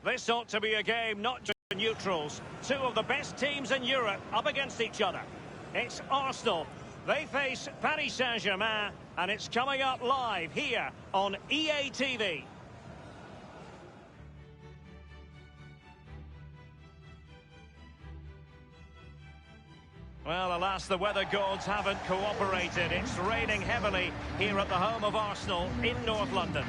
This ought to be a game not just for neutrals. Two of the best teams in Europe up against each other. It's Arsenal. They face Paris Saint-Germain, and it's coming up live here on EA TV. Well, alas, the weather gods haven't cooperated. It's raining heavily here at the home of Arsenal in North London.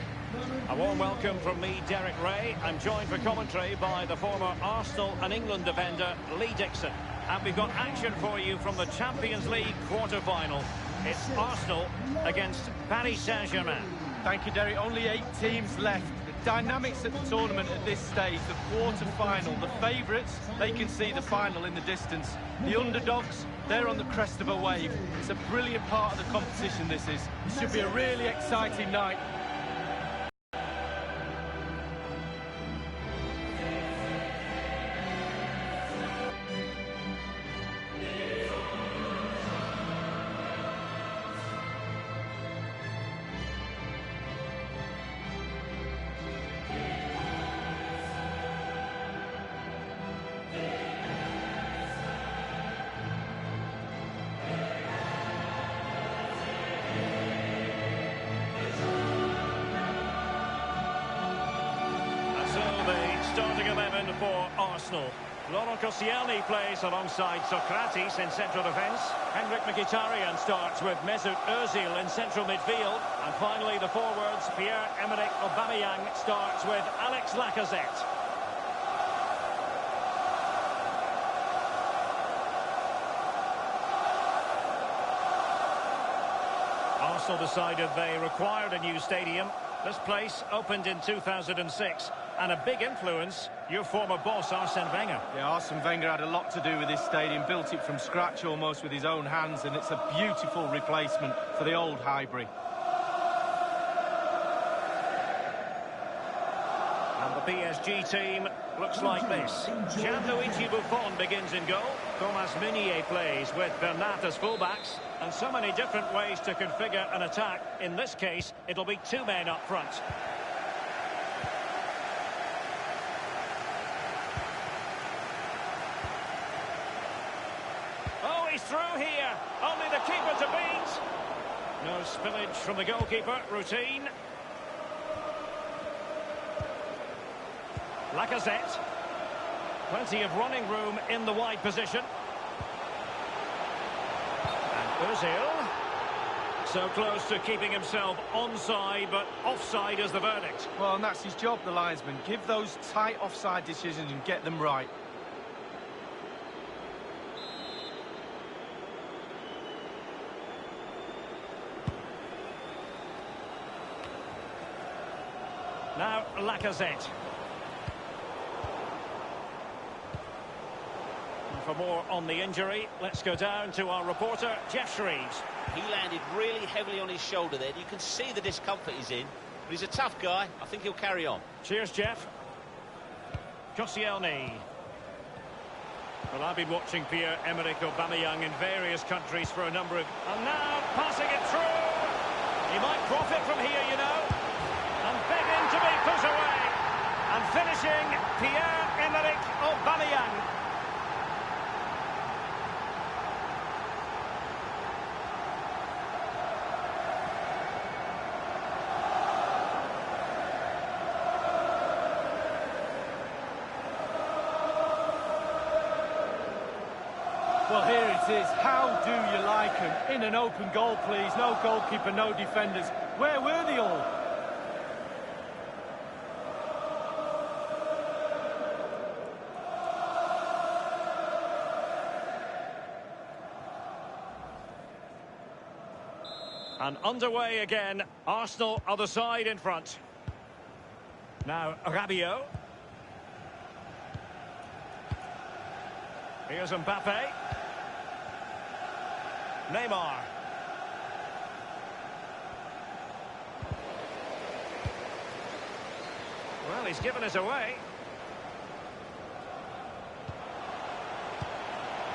A warm welcome from me, Derek Ray. I'm joined for commentary by the former Arsenal and England defender, Lee Dixon. And we've got action for you from the Champions League quarter-final. It's Arsenal against Paris Saint-Germain. Thank you, Derek. Only 8 teams left. The dynamics at the tournament at this stage, the quarter-final, the favourites, they can see the final in the distance. The underdogs, they're on the crest of a wave. It's a brilliant part of the competition, this is. It should be a really exciting night. Starting 11 for Arsenal. Leauge plays alongside Socrates in central defence. Henrik Mkhitaryan starts with Mesut Ozil in central midfield. And finally, the forwards, Pierre-Emerick Aubameyang starts with Alex Lacazette. Arsenal decided they required a new stadium. This place opened in 2006. And a big influence, your former boss, Arsene Wenger. Yeah, Arsene Wenger had a lot to do with this stadium, built it from scratch almost with his own hands, and it's a beautiful replacement for the old Highbury. And the PSG team looks like this. Gianluigi Buffon begins in goal. Thomas Meunier plays with Bernat as fullbacks. And so many different ways to configure an attack. In this case, it'll be 2 men up front. Through here, only the keeper to beat. No spillage from the goalkeeper, routine. Lacazette. Plenty of running room in the wide position. And Ozil. So close to keeping himself onside, but offside is the verdict. Well, and that's his job, the linesman. Give those tight offside decisions and get them right. Now, Lacazette. And for more on the injury, let's go down to our reporter, Jeff Shreves. He landed really heavily on his shoulder there. You can see the discomfort he's in. But he's a tough guy. I think he'll carry on. Cheers, Jeff. Koscielny. Well, I've been watching Pierre-Emerick Aubameyang in various countries for a number of... And now, passing it through. He might profit from here, you know. And begging to be put away. And finishing, Pierre-Emerick Aubameyang. Well, here it is. How do you like him? In an open goal, please. No goalkeeper, no defenders. Where were they all? And underway again. Arsenal other side in front. Now Rabiot. Here's Mbappe. Neymar. Well, he's given us away.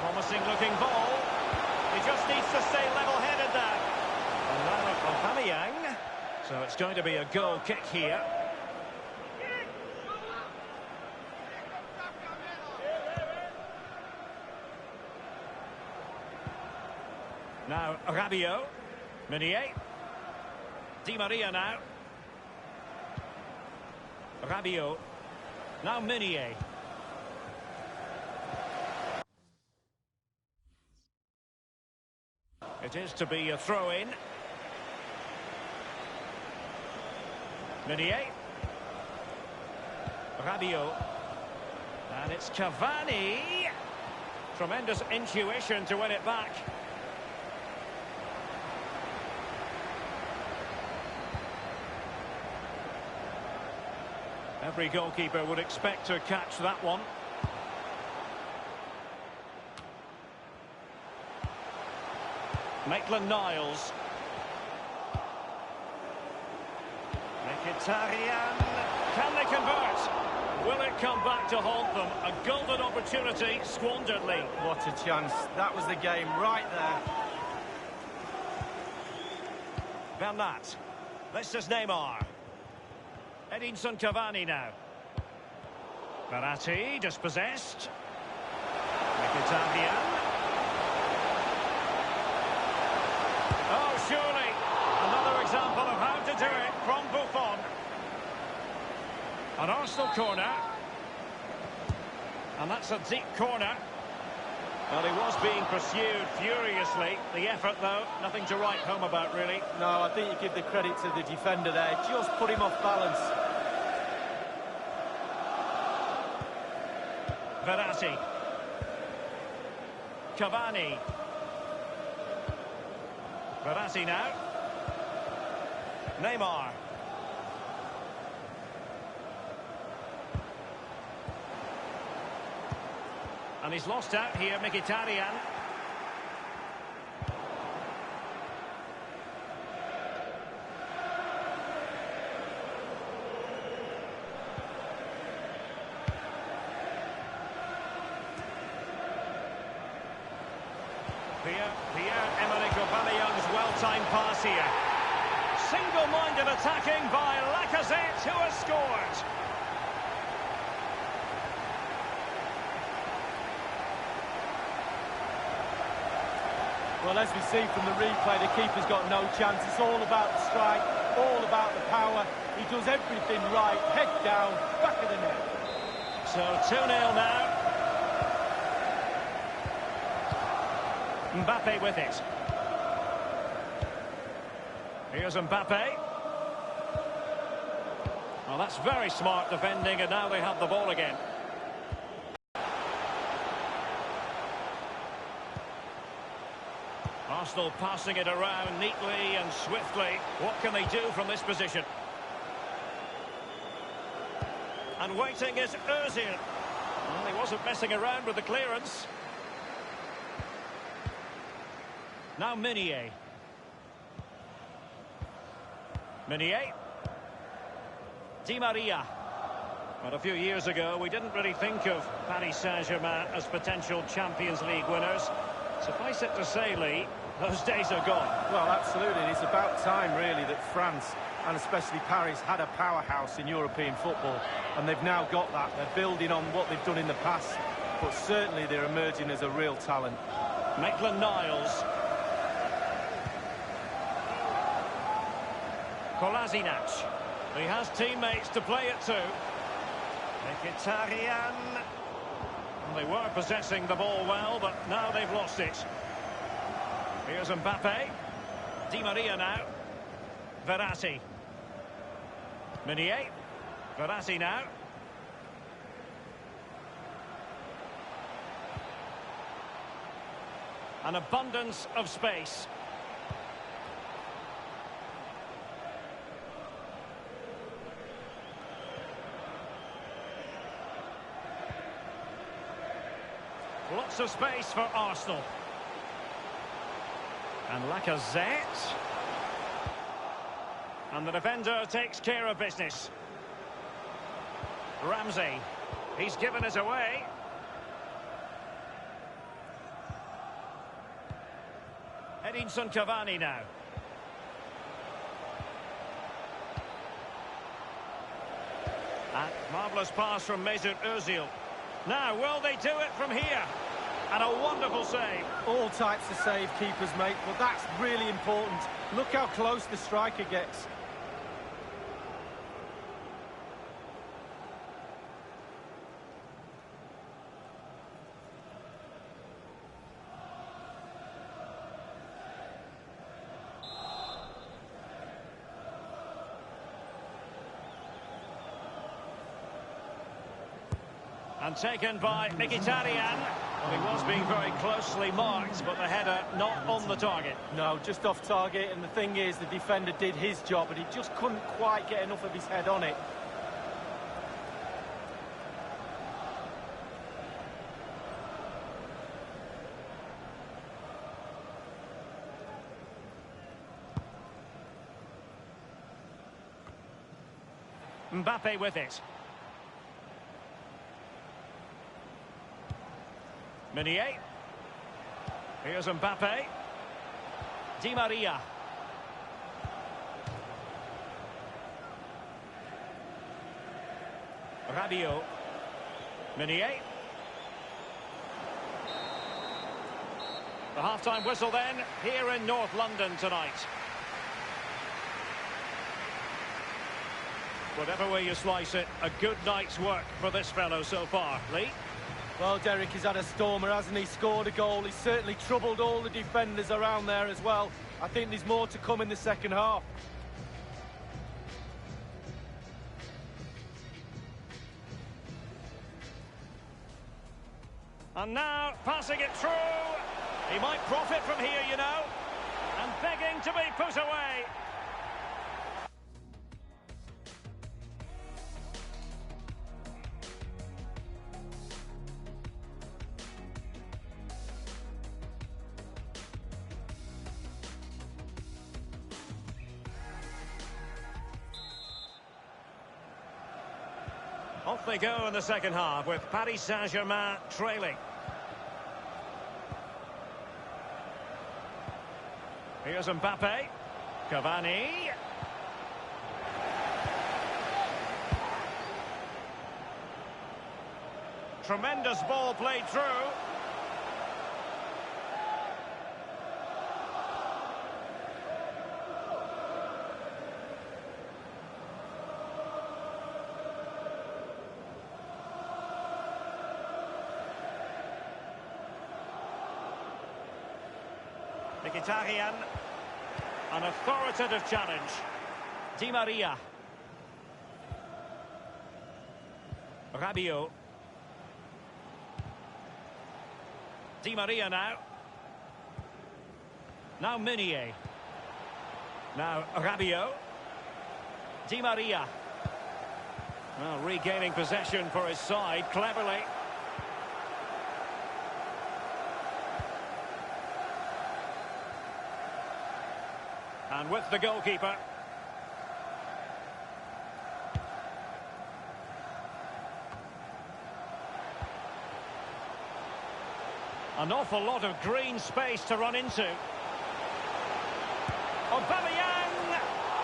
Promising looking ball. He just needs to stay level-headed there. And now Aubameyang. So it's going to be a goal kick here. Now, Rabiot. Meunier. Di Maria now. Rabiot. Now Meunier. It is to be a throw-in. Meunier. Rabiot. And it's Cavani. Tremendous intuition to win it back. Every goalkeeper would expect to catch that one. Maitland-Niles. Mkhitaryan. Can they convert? Will it come back to haunt them? A golden opportunity squandered, Lee. What a chance. That was the game right there. Bernat. This is Neymar. Edinson Cavani now. Verratti dispossessed. Mkhitaryan. Oh, surely another example of how to do it from Buffon. An Arsenal corner. And that's a deep corner. Well, he was being pursued furiously. The effort, though, nothing to write home about, really. No, I think you give the credit to the defender there. Just put him off balance. Verratti. Cavani. Verratti now. Neymar. And he's lost out here, Mkhitaryan. Pierre-Emerick Aubameyang's well-timed pass here. Single-minded attacking by Lacazette, who has scored. Well, as we see from the replay, the keeper's got no chance. It's all about the strike, all about the power. He does everything right. Head down, back of the net. So 2-0 now. Mbappe with it. Here's Mbappe. Well, that's very smart defending, and now they have the ball again. Arsenal passing it around neatly and swiftly. What can they do from this position? And waiting is Ozil. Well, he wasn't messing around with the clearance. Now Meunier. Meunier. Di Maria. Well, a few years ago, we didn't really think of Paris Saint-Germain as potential Champions League winners. Suffice it to say, Lee, those days are gone. Well, absolutely. It's about time, really, that France, and especially Paris, had a powerhouse in European football. And they've now got that. They're building on what they've done in the past. But certainly they're emerging as a real talent. Maitland-Niles. Kolasinac. He has teammates to play it to. Mkhitaryan. They were possessing the ball well, but now they've lost it. Here's Mbappe. Di Maria now. Verratti. Meunier. Verratti now. An abundance of space. Lots of space for Arsenal. And Lacazette. And the defender takes care of business. Ramsey. He's given it away. Edinson Cavani now. And marvellous pass from Mesut Ozil. Now, will they do it from here? And a wonderful save. All types of save keepers make, but that's really important. Look how close the striker gets. And taken by Mkhitaryan. Well, he was being very closely marked, but the header not on the target. No, just off target, and the thing is, the defender did his job, but he just couldn't quite get enough of his head on it. Mbappe with it. Meunier. Here's Mbappe. Di Maria. Rabiot. Meunier. The half-time whistle then, here in North London tonight. Whatever way you slice it, a good night's work for this fellow so far. Lee? Well, Derek, he's had a stormer, hasn't he? Scored a goal. He's certainly troubled all the defenders around there as well. I think there's more to come in the second half. And now, passing it through. He might profit from here, you know. And begging to be put away. Off they go in the second half with Paris Saint-Germain trailing. Here's Mbappe. Cavani. Tremendous ball played through. Mkhitaryan, an authoritative challenge. Di Maria. Rabiot. Di Maria now. Now Meunier. Now Rabiot. Di Maria. Well, regaining possession for his side cleverly. And with the goalkeeper. An awful lot of green space to run into. Aubameyang!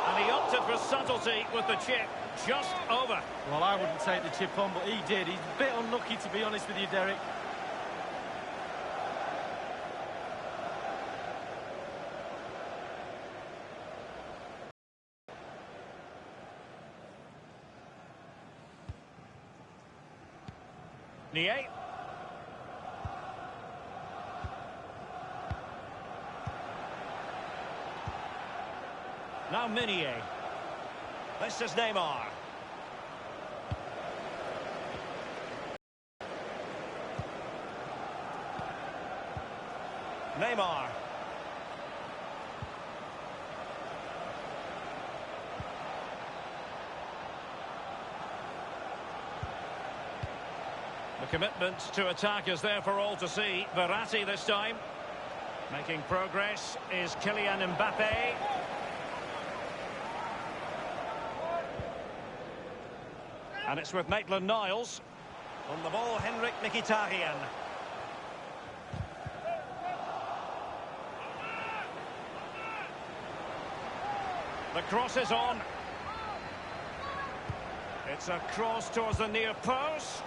And he opted for subtlety with the chip. Just over. Well, I wouldn't take the chip on, but he did. He's a bit unlucky, to be honest with you, Derek. Meunier. Now Meunier. This is Neymar. Neymar. The commitment to attack is there for all to see. Verratti this time. Making progress is Kylian Mbappe. And it's with Maitland-Niles. On the ball, Henrik Mkhitaryan. The cross is on. It's a cross towards the near post.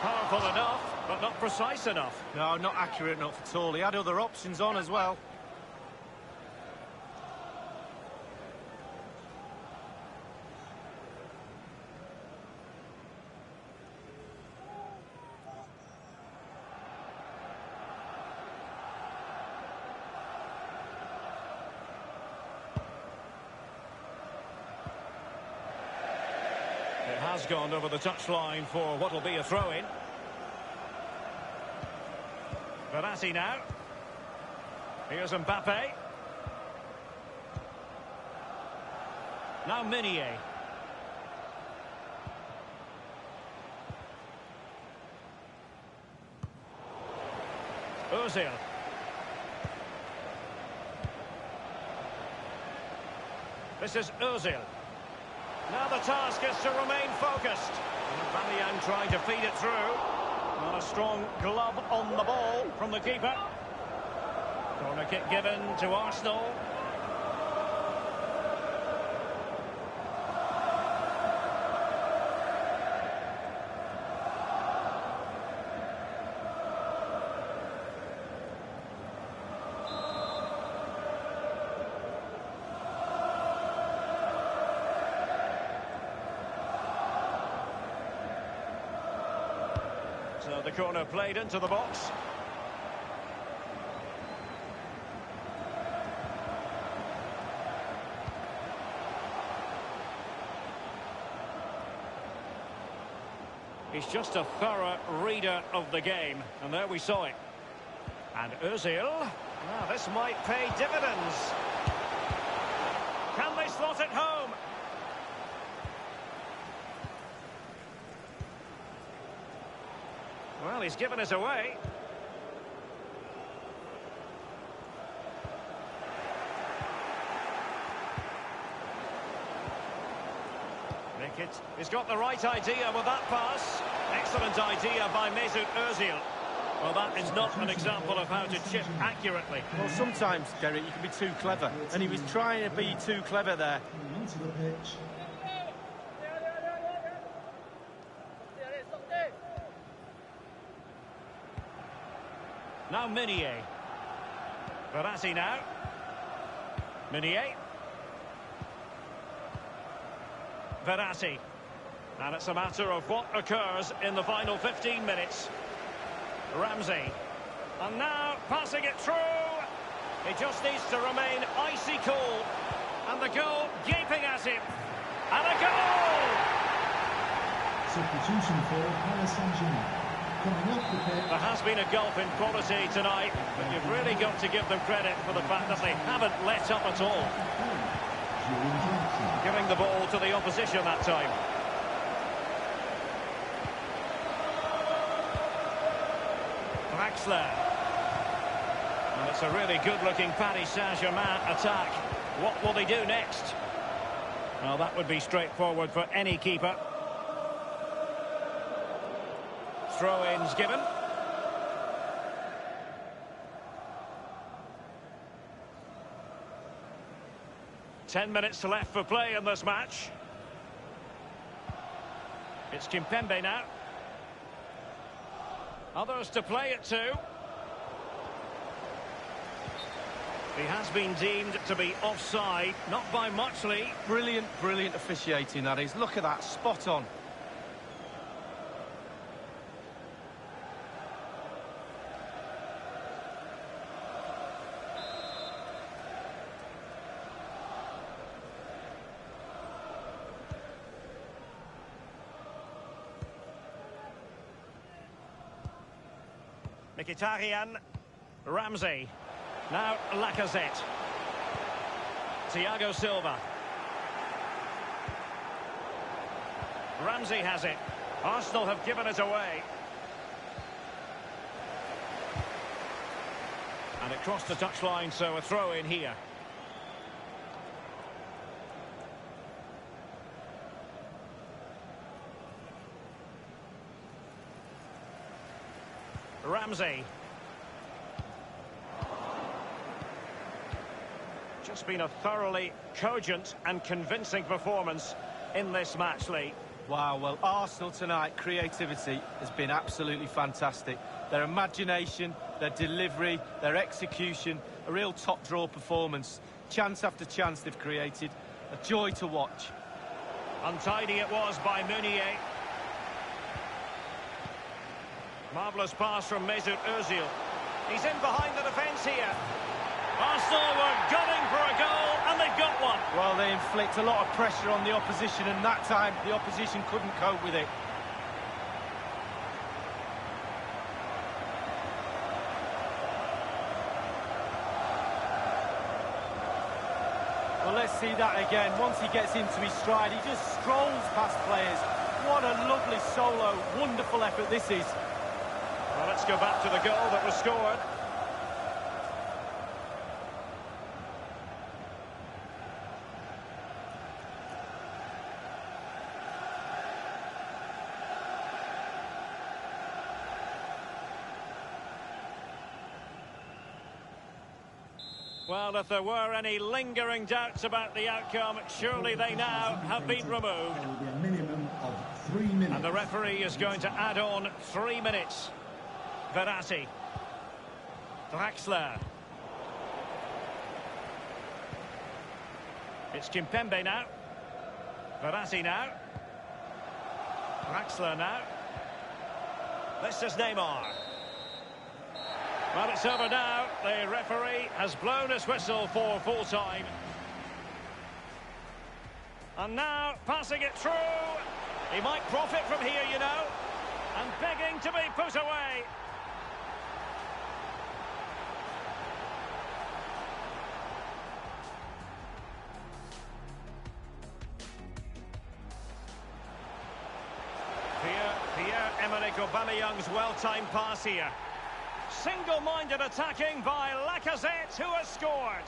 Powerful enough. but not precise enough. No, not accurate enough at all. He had other options on as well. It has gone over the touchline for what will be a throw-in. Verratti now. Here's Mbappe. Now Meunier. Ozil. This is Ozil. Now the task is to remain focused. Aubameyang trying to feed it through. Not a strong glove on the ball from the keeper. Corner kick given to Arsenal. So the corner played into the box. He's just a thorough reader of the game, and there we saw it. And Ozil. Now this might pay dividends. Can they slot it home? Well, he's given us away. He's got the right idea with that pass. Excellent idea by Mesut Ozil. Well, that is not an example of how to chip accurately. Well, sometimes, Derek, you can be too clever. And he was trying to be too clever there. Now Meunier. Verratti now. Meunier. Verratti. And it's a matter of what occurs in the final 15 minutes. Ramsey. And now passing it through. He just needs to remain icy cool. And the goal gaping at him. And a goal! Substitution for Paris Saint-Germain. There has been a gulf in quality tonight, but you've really got to give them credit for the fact that they haven't let up at all. Giving the ball to the opposition that time. Draxler. And it's a really good-looking Paris Saint-Germain attack. What will they do next? Well, that would be straightforward for any keeper. Throw-ins given. Ten minutes left for play in this match. It's Kimpembe now. Others to play it to. He has been deemed to be offside, not by much, Lee. Brilliant, brilliant officiating, that is. Look at that, spot on. Mkhitaryan, Ramsey, now Lacazette, Thiago Silva. Ramsey has it. Arsenal have given it away. And it crossed the touchline, so a throw in here. Ramsey. Just been a thoroughly cogent and convincing performance in this match, Lee. Wow, well, Arsenal tonight, creativity has been absolutely fantastic. Their imagination, their delivery, their execution, a real top-draw performance. Chance after chance they've created. A joy to watch. Untidy it was by Meunier. Marvellous pass from Mesut Ozil. He's in behind the defence here. Arsenal were gunning for a goal, and they've got one. Well, they inflict a lot of pressure on the opposition, and that time the opposition couldn't cope with it. Well, let's see that again. Once he gets into his stride, he just strolls past players. What a lovely solo, wonderful effort this is. Well, let's go back to the goal that was scored. Well, if there were any lingering doubts about the outcome, surely they now have been removed. There will be a minimum of 3 minutes. And the referee is going to add on 3 minutes. Verratti. Draxler. It's Kimpembe now. Verratti now. Draxler now. This is Neymar. Well, it's over now. The referee has blown his whistle for full time. And now, passing it through. He might profit from here, you know. And begging to be put away. Pierre-Emerick Aubameyang's well-timed pass here. Single-minded attacking by Lacazette, who has scored.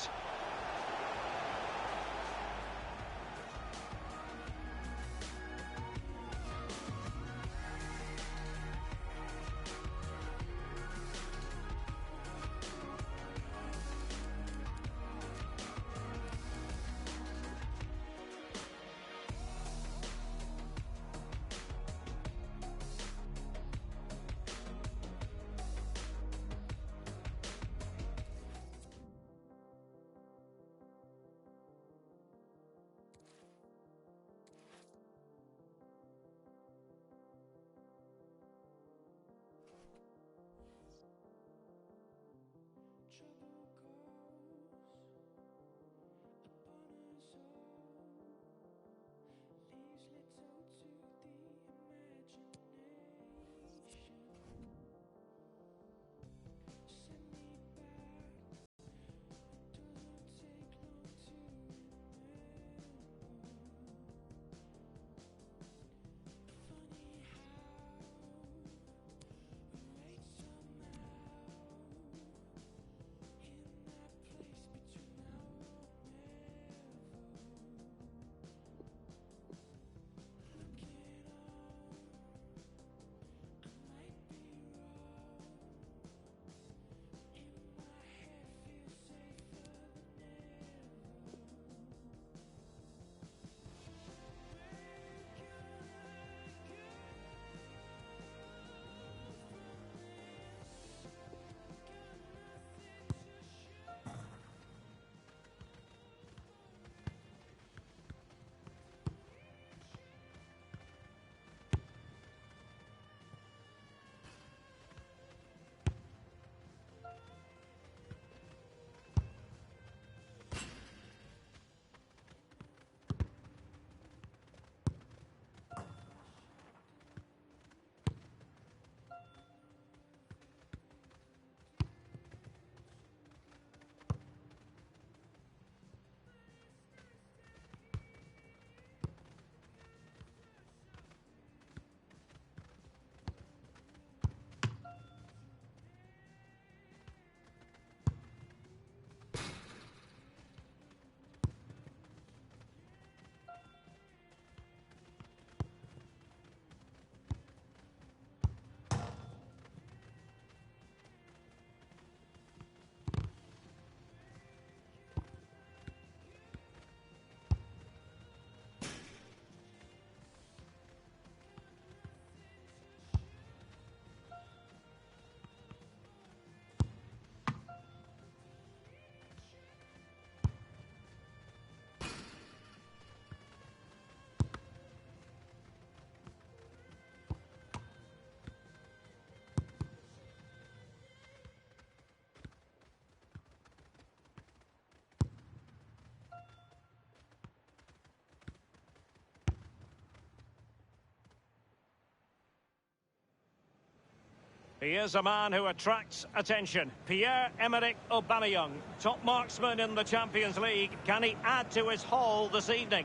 He is a man who attracts attention. Pierre-Emerick Aubameyang, top marksman in the Champions League. Can he add to his haul this evening?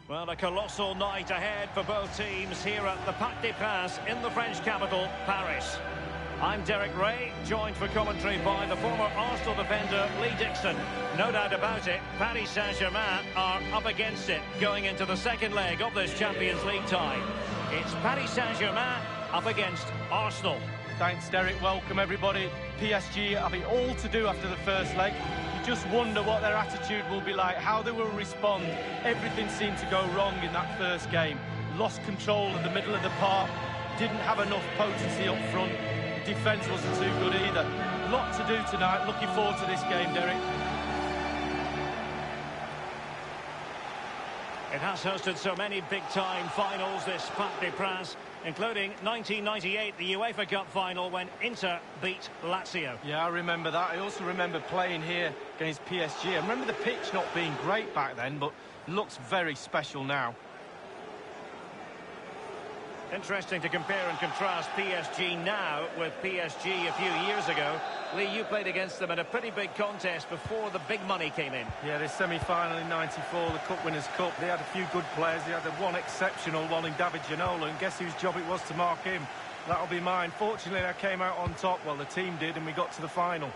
Well, a colossal night ahead for both teams here at the Parc des Princes in the French capital, Paris. I'm Derek Ray, joined for commentary by the former Arsenal defender Lee Dixon. No doubt about it, Paris Saint-Germain are up against it going into the second leg of this Champions League tie. It's Paris Saint-Germain up against Arsenal. Thanks, Derek. Welcome, everybody. PSG have it all to do after the first leg. You just wonder what their attitude will be like, how they will respond. Everything seemed to go wrong in that first game. Lost control in the middle of the park, didn't have enough potency up front. The defence wasn't too good either. Lot to do tonight. Looking forward to this game, Derek. It has hosted so many big-time finals, this Parc des Princes, including 1998, the UEFA Cup final when Inter beat Lazio. Yeah, I remember that. I also remember playing here against PSG. I remember the pitch not being great back then, but looks very special now. Interesting to compare and contrast PSG now with PSG a few years ago. Lee, you played against them in a pretty big contest before the big money came in. Yeah, this semi-final in '94, the Cup Winners' Cup, they had a few good players. They had the one exceptional one in David Ginola, and guess whose job it was to mark him? That'll be mine. Fortunately, I came out on top. Well, the team did, and we got to the final.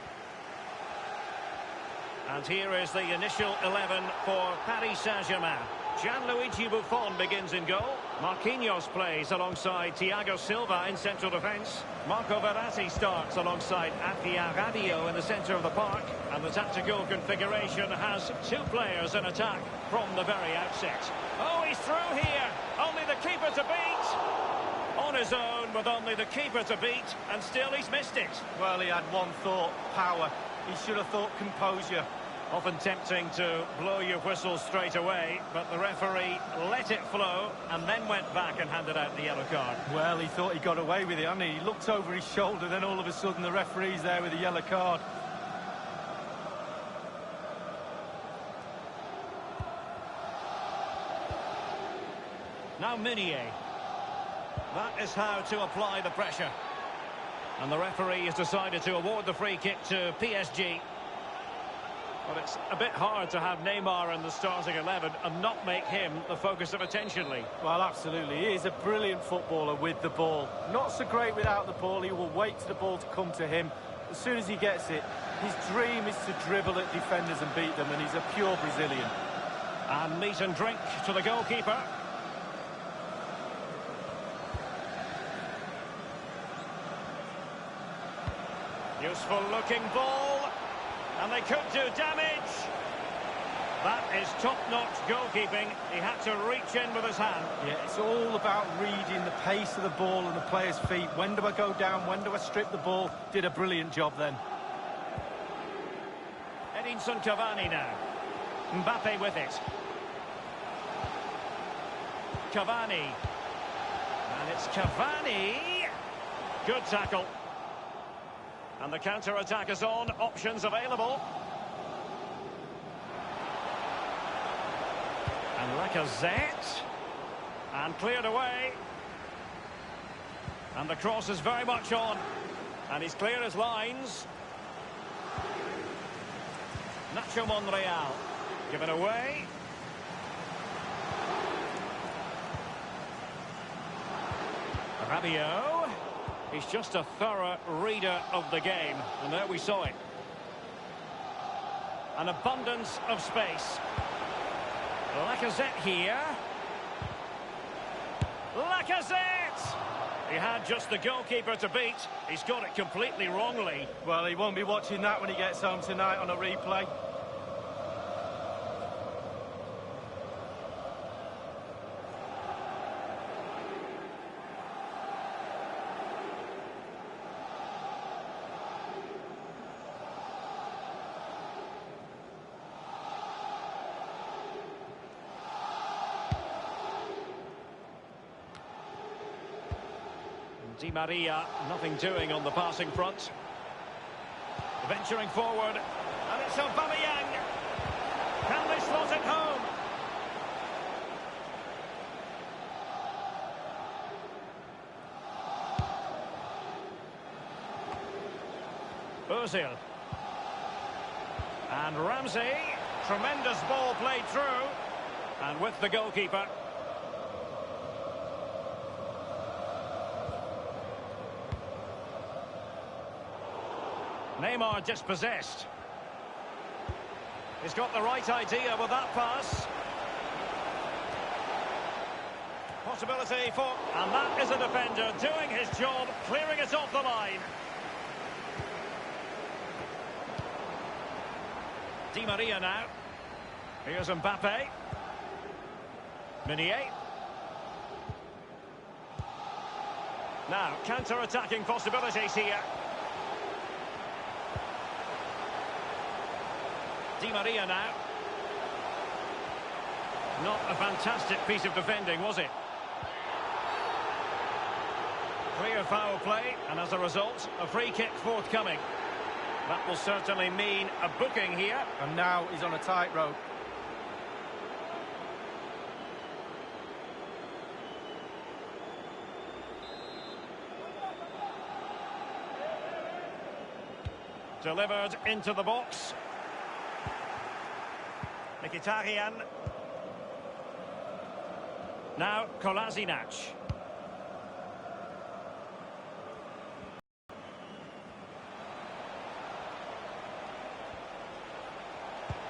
And here is the initial 11 for Paris Saint-Germain. Gianluigi Buffon begins in goal. Marquinhos plays alongside Thiago Silva in central defence. Marco Verratti starts alongside Adrien Rabiot in the centre of the park. And the tactical configuration has two players in attack from the very outset. Oh, he's through here. Only the keeper to beat. On his own with only the keeper to beat, and still he's missed it. Well, he had one thought, power. He should have thought composure. Often tempting to blow your whistle straight away, but the referee let it flow and then went back and handed out the yellow card. Well, he thought he got away with it, hadn't he? He looked over his shoulder, then all of a sudden the referee's there with a yellow card. Now Meunier. That is how to apply the pressure. And the referee has decided to award the free kick to PSG. But it's a bit hard to have Neymar in the starting 11 and not make him the focus of attention, Lee. Well, absolutely. He is a brilliant footballer with the ball. Not so great without the ball. He will wait for the ball to come to him. As soon as he gets it, his dream is to dribble at defenders and beat them, and he's a pure Brazilian. And meat and drink to the goalkeeper. Useful looking ball. And they could do damage. That is top-notch goalkeeping. He had to reach in with his hand. Yeah, it's all about reading the pace of the ball and the player's feet. When do I go down? When do I strip the ball? Did a brilliant job then. Edinson Cavani now. Mbappe with it. Cavani. And it's Cavani. Good tackle. And the counter-attack is on. Options available. And Lacazette. And cleared away. And the cross is very much on. And he's clear as lines. Nacho Monreal. Given away. Rabiot. He's just a thorough reader of the game. And there we saw it. An abundance of space. Lacazette here. Lacazette! He had just the goalkeeper to beat. He's got it completely wrongly. Well, he won't be watching that when he gets home tonight on a replay. Di Maria, nothing doing on the passing front. Venturing forward, and it's Aubameyang. Can they slot it home? Ozil. And Ramsey. Tremendous ball played through. And with the goalkeeper. Neymar dispossessed. He's got the right idea with that pass. Possibility for... And that is a defender doing his job, clearing it off the line. Di Maria now. Here's Mbappe. Meunier. Now, counter-attacking possibilities here. Di Maria now. Not a fantastic piece of defending, was it? Clear foul play, and as a result, a free kick forthcoming. That will certainly mean a booking here. And now he's on a tightrope. Delivered into the box. Mkhitaryan. Now Kolasinac.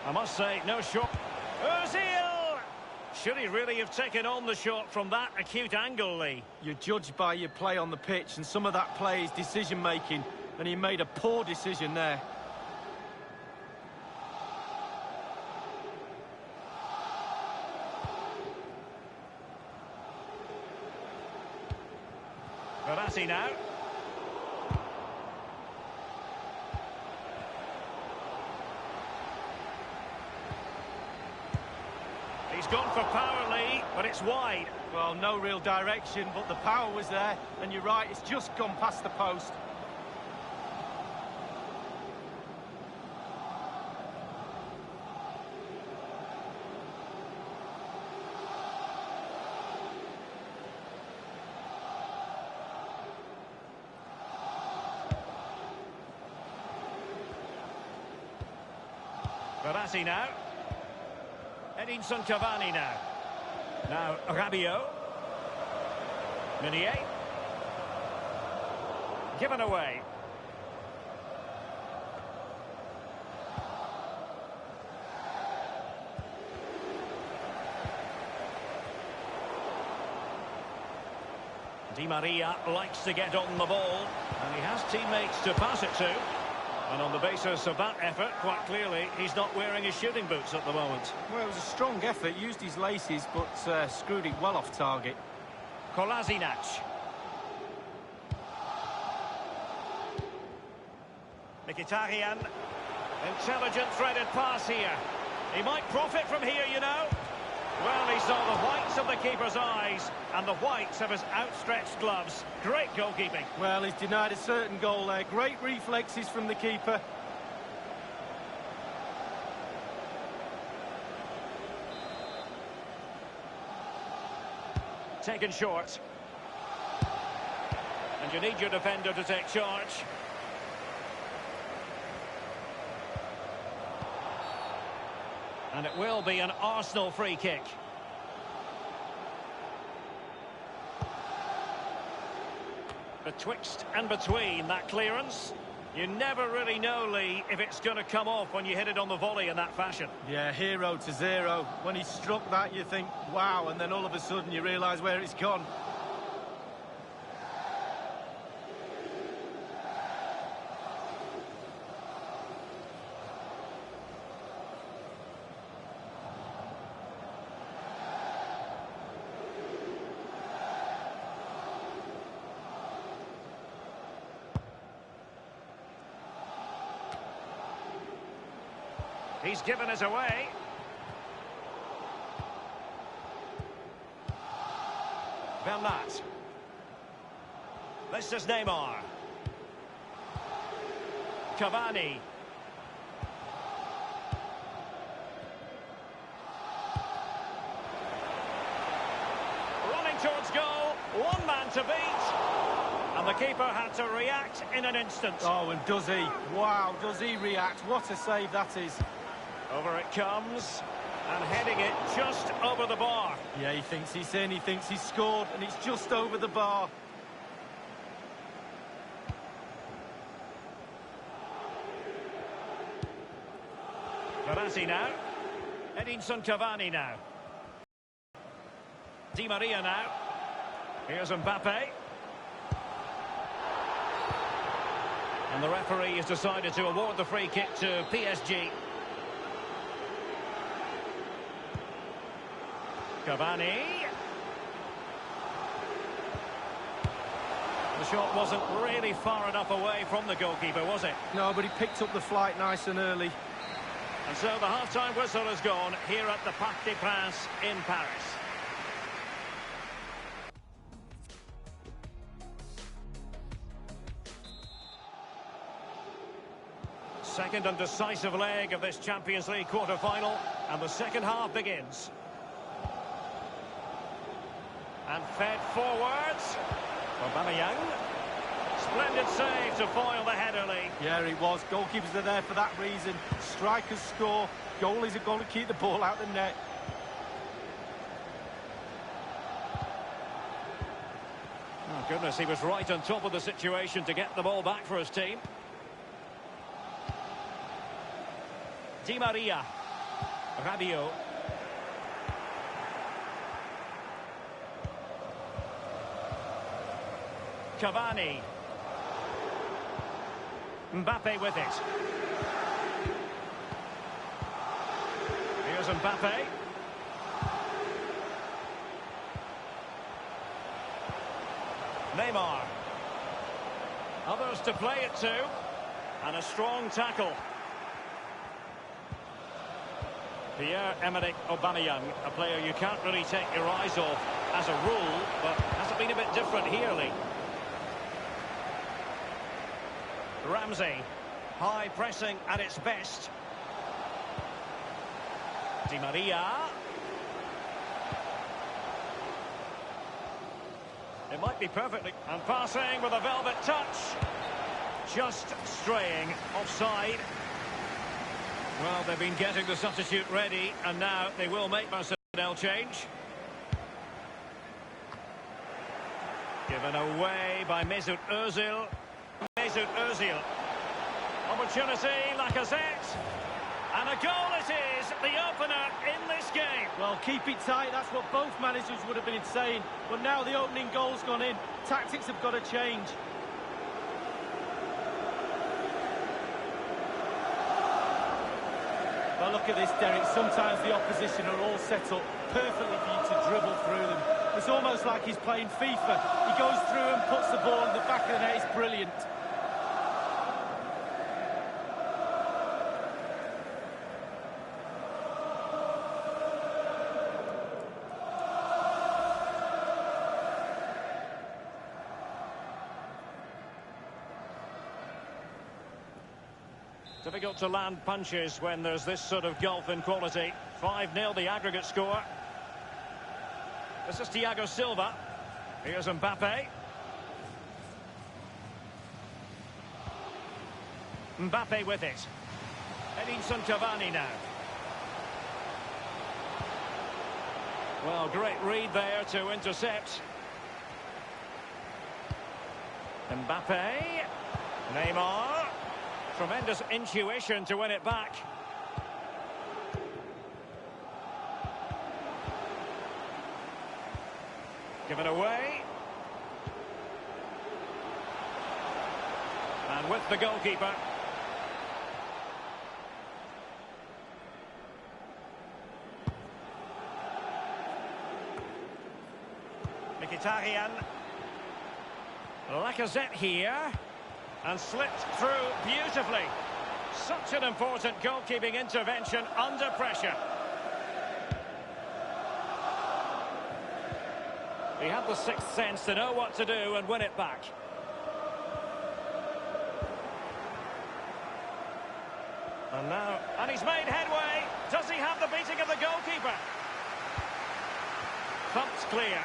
I must say, no shot. Ozil! Should he really have taken on the shot from that acute angle, Lee? You're judged by your play on the pitch, and some of that play is decision-making, and he made a poor decision there. Verratti now. He's gone for power, Lee, but it's wide. Well, no real direction, but the power was there, and you're right, it's just gone past the post. Verratti now. Edinson Cavani now. Now Rabiot. Meunier. Given away. Di Maria likes to get on the ball, and he has teammates to pass it to. And on the basis of that effort, quite clearly, he's not wearing his shooting boots at the moment. Well, it was a strong effort, used his laces, but screwed it well off target. Kolasinac. Mkhitaryan. Intelligent threaded pass here. He might profit from here, you know. Well, he saw the whites of the keeper's eyes and the whites of his outstretched gloves. Great goalkeeping. Well, he's denied a certain goal there. Great reflexes from the keeper. Taken short. And you need your defender to take charge. And it will be an Arsenal free kick. Betwixt and between that clearance. You never really know, Lee, if it's going to come off when you hit it on the volley in that fashion. Yeah, 0-0. When he struck that, you think, wow, and then all of a sudden you realise where it's gone. He's given us away. Bernat. This is Neymar. Cavani. Running towards goal. One man to beat. And the keeper had to react in an instant. Oh, and does he? Wow, does he react? What a save that is. Over it comes, and heading it just over the bar. Yeah, he thinks he's in, he thinks he's scored, and it's just over the bar. Verratti now. Edinson Cavani now. Di Maria now. Here's Mbappe. And the referee has decided to award the free kick to PSG. Cavani. The shot wasn't really far enough away from the goalkeeper, was it? No, but he picked up the flight nice and early. And so the half-time whistle has gone here at the Parc des Princes in Paris. Second and decisive leg of this Champions League quarter-final, and the second half begins. And fed forwards. Aubameyang. Splendid save to foil the header, Lee. Yeah, he was. Goalkeepers are there for that reason. Strikers score. Goalies are going to keep the ball out the net. Oh, goodness, he was right on top of the situation to get the ball back for his team. Di Maria. Rabiot. Cavani. Mbappe with it. Here's Mbappe. Neymar. Others to play it to. And a strong tackle. Pierre-Emerick Aubameyang, a player you can't really take your eyes off as a rule, but has it been a bit different here, Lee? Ramsey, high pressing at its best. Di Maria. It might be perfectly... And passing with a velvet touch. Just straying offside. Well, they've been getting the substitute ready, and now they will make personnel change. Given away by Mesut Ozil. Mesut Ozil. Opportunity, Lacazette. And a goal it is, the opener in this game. Well, keep it tight, that's what both managers would have been saying. But now the opening goal's gone in. Tactics have got to change. Well, look at this, Derek. Sometimes the opposition are all set up perfectly for you to dribble through them. It's almost like he's playing FIFA. He goes through and puts the ball in the back of the net. It's brilliant. Difficult to land punches when there's this sort of gulf in quality. 5-0 the aggregate score. This is Thiago Silva. Here's Mbappe. Mbappe with it. Edinson Cavani now. Well, great read there to intercept. Mbappe. Neymar. Tremendous intuition to win it back. Given away. And with the goalkeeper. Mkhitaryan. Lacazette here. And slipped through beautifully. Such an important goalkeeping intervention under pressure. He had the sixth sense to know what to do and win it back. And now, and he's made headway. Does he have the beating of the goalkeeper? Thumped clear.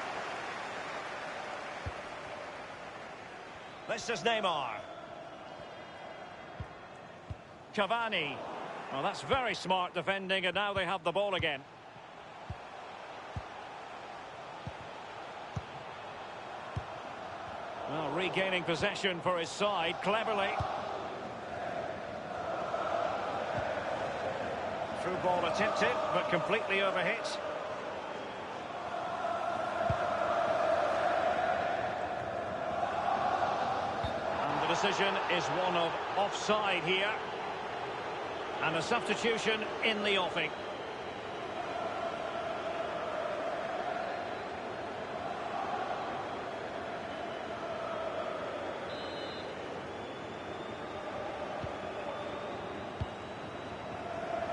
This is Neymar. Cavani. Well, that's very smart defending, and now they have the ball again. Well, regaining possession for his side, cleverly. Through ball attempted, but completely overhit. And the decision is one of offside here. And a substitution in the offing.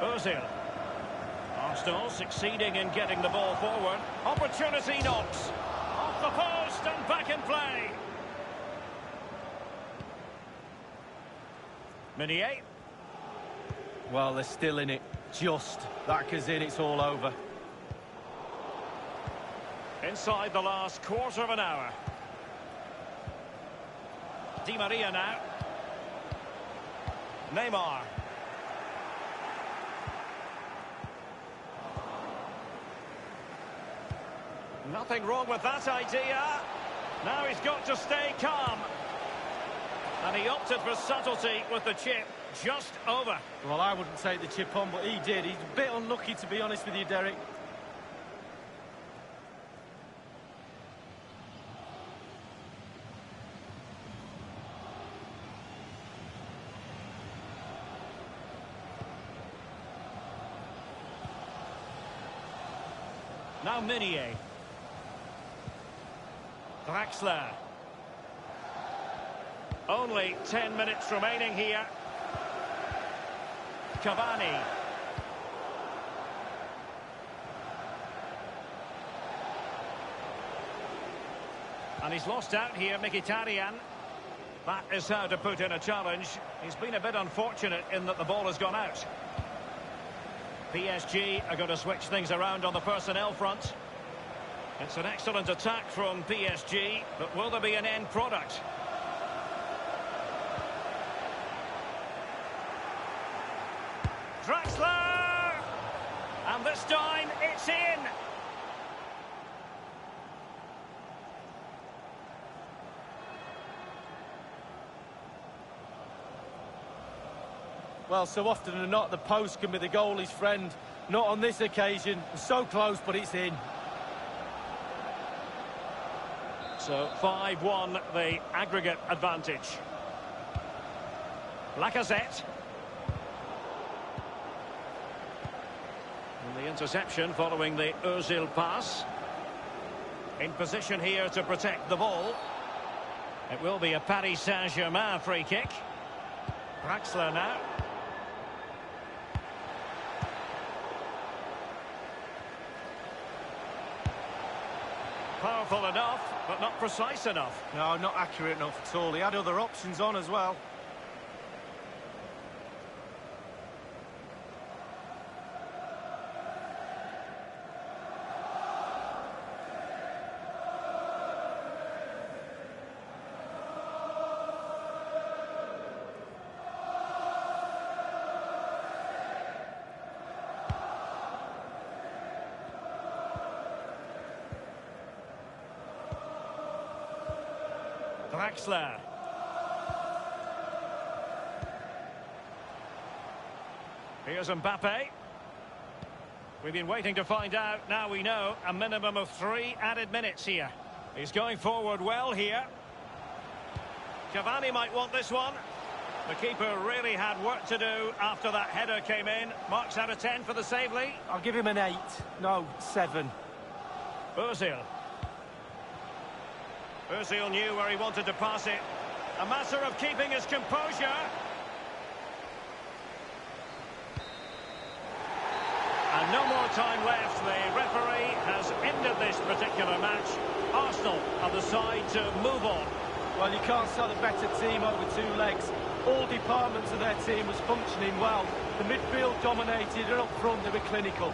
Ozil. Arsenal succeeding in getting the ball forward. Opportunity knocks. Off the post and back in play. Meunier. Well, they're still in it. Just. That goes in, it's all over. Inside the last quarter of an hour. Di Maria now. Neymar. Nothing wrong with that idea. Now he's got to stay calm. And he opted for subtlety with the chip. Just over. Well, I wouldn't take the chip on, but he did. He's a bit unlucky, to be honest with you, Derek. Now Meunier. Draxler. Only 10 minutes remaining here. Cavani. And he's lost out here, Mkhitaryan. That is how to put in a challenge. He's been a bit unfortunate in that the ball has gone out. PSG are going to switch things around on the personnel front. It's an excellent attack from PSG, but will there be an end product? Draxler! And this time, it's in! Well, so often than not, the post can be the goalie's friend. Not on this occasion. So close, but it's in. So 5-1, the aggregate advantage. Lacazette. And the interception following the Ozil pass. In position here to protect the ball. It will be a Paris Saint-Germain free kick. Draxler now. Powerful enough, but not precise enough. No, not accurate enough at all. He had other options on as well. Draxler. Here's Mbappe. We've been waiting to find out. Now we know a minimum of 3 added minutes here. He's going forward well here. Cavani might want this one. The keeper really had work to do after that header came in. Marks out of 10 for the save, Lee. I'll give him an 8. No, 7. Ozil. Ozil knew where he wanted to pass it. A matter of keeping his composure. And no more time left. The referee has ended this particular match. Arsenal are the side to move on. Well, you can't sell a better team over 2 legs. All departments of their team was functioning well. The midfield dominated, and up front they were clinical.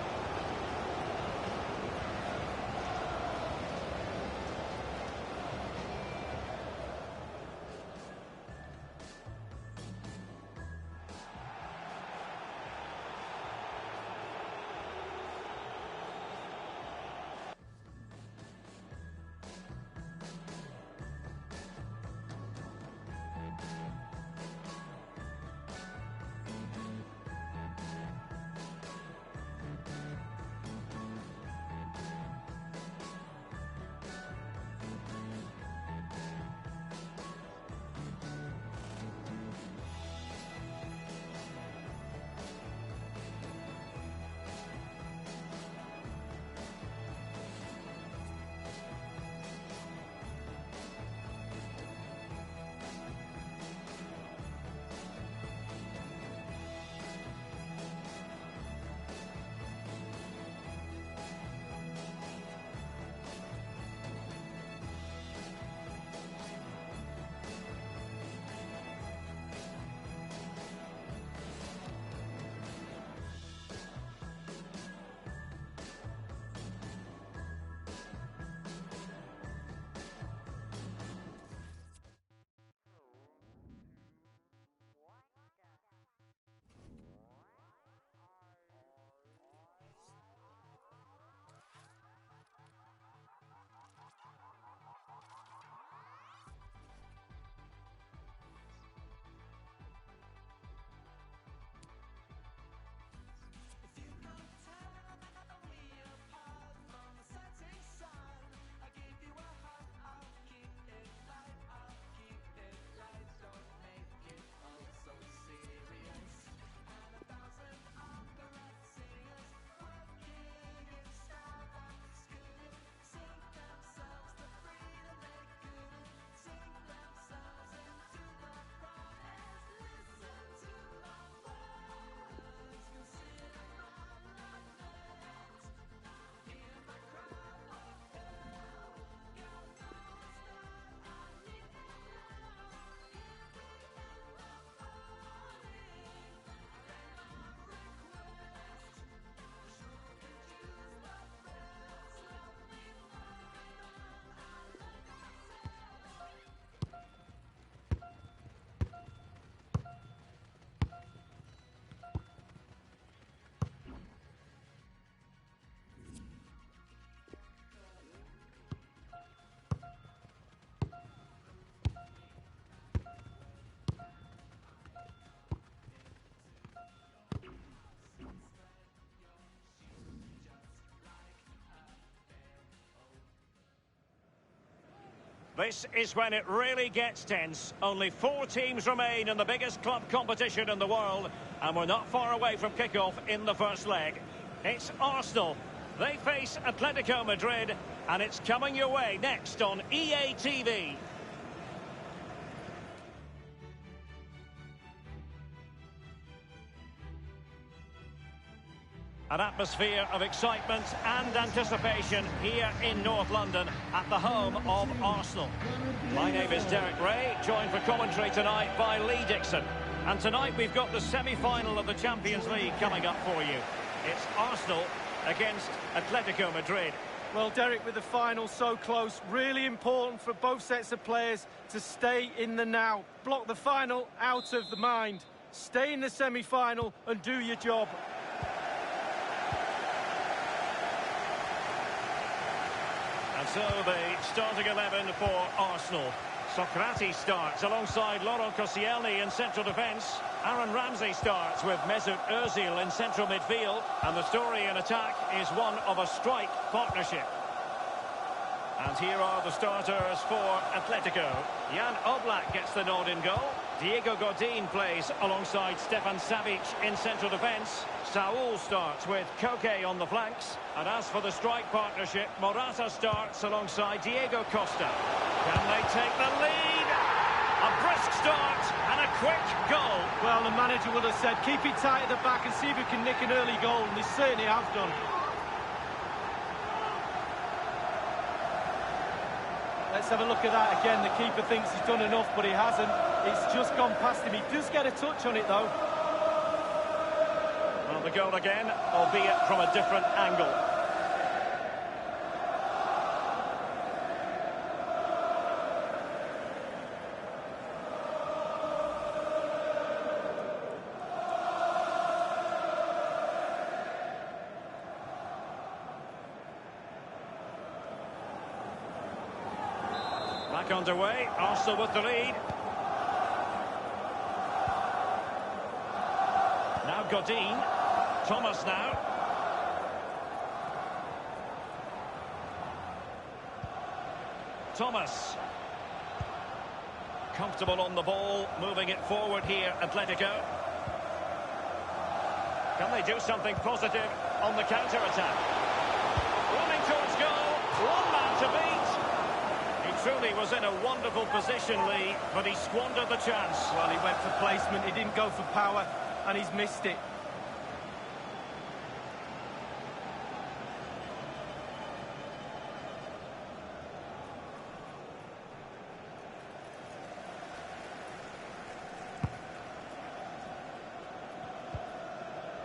This is when it really gets tense. Only 4 teams remain in the biggest club competition in the world, and we're not far away from kickoff in the first leg. It's Arsenal. They face Atletico Madrid, and it's coming your way next on EA TV. An atmosphere of excitement and anticipation here in North London at the home of Arsenal. My name is Derek Ray, joined for commentary tonight by Lee Dixon. And tonight we've got the semi-final of the Champions League coming up for you. It's Arsenal against Atletico Madrid. Well, Derek, with the final so close, really important for both sets of players to stay in the now. Block the final out of the mind. Stay in the semi-final and do your job. And so the starting 11 for Arsenal. Sokratis starts alongside Laurent Koscielny in central defence. Aaron Ramsey starts with Mesut Ozil in central midfield. And the story in attack is one of a strike partnership. And here are the starters for Atletico. Jan Oblak gets the nod in goal. Diego Godin plays alongside Stefan Savic in central defence. Saul starts with Koke on the flanks. And as for the strike partnership, Morata starts alongside Diego Costa. Can they take the lead? A brisk start and a quick goal. Well, the manager would have said, keep it tight at the back and see if we can nick an early goal, and they certainly have done. Let's have a look at that again. The keeper thinks he's done enough, but he hasn't. It's just gone past him. He does get a touch on it, though. Well, the goal again, albeit from a different angle. Back underway, Arsenal with the lead. Now Godin, Thomas now. Thomas. Comfortable on the ball, moving it forward here, Atletico. Can they do something positive on the counter-attack? Running towards goal, one man to beat. He truly was in a wonderful position, Lee, but he squandered the chance. Well, he went for placement, he didn't go for power, and he's missed it.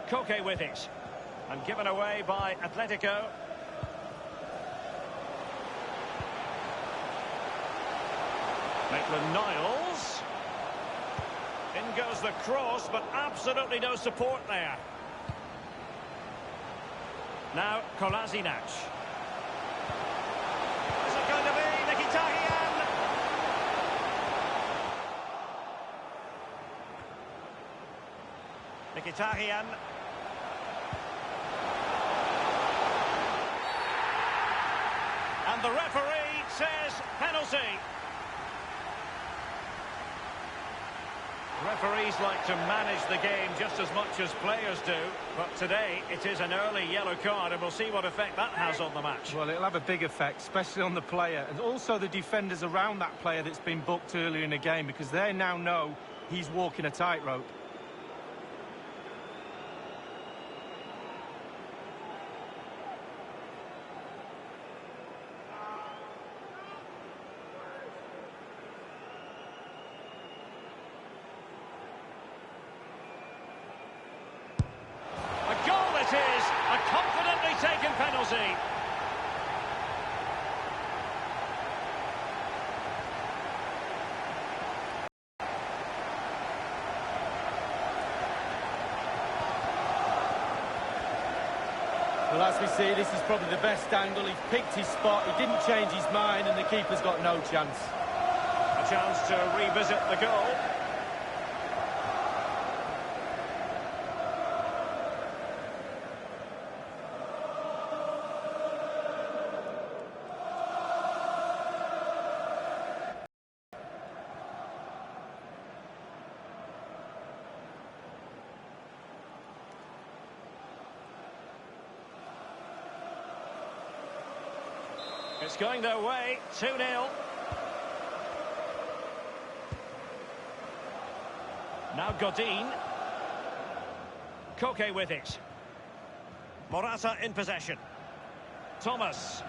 Koke with it. And given away by Atletico. Maitland-Niles. In goes the cross, but absolutely no support there. Now, Kolasinac. Is it going to be Mkhitaryan? Mkhitaryan. And the referee says penalty. Referees like to manage the game just as much as players do, but today it is an early yellow card, and we'll see what effect that has on the match. Well, it'll have a big effect, especially on the player, and also the defenders around that player that's been booked earlier in the game, because they now know he's walking a tightrope. A confidently taken penalty. Well, as we see, this is probably the best angle. He's picked his spot, he didn't change his mind, and the keeper's got no chance. A chance to revisit the goal. It's going their way, 2-0. Now Godin. Koke with it. Morata in possession. Thomas.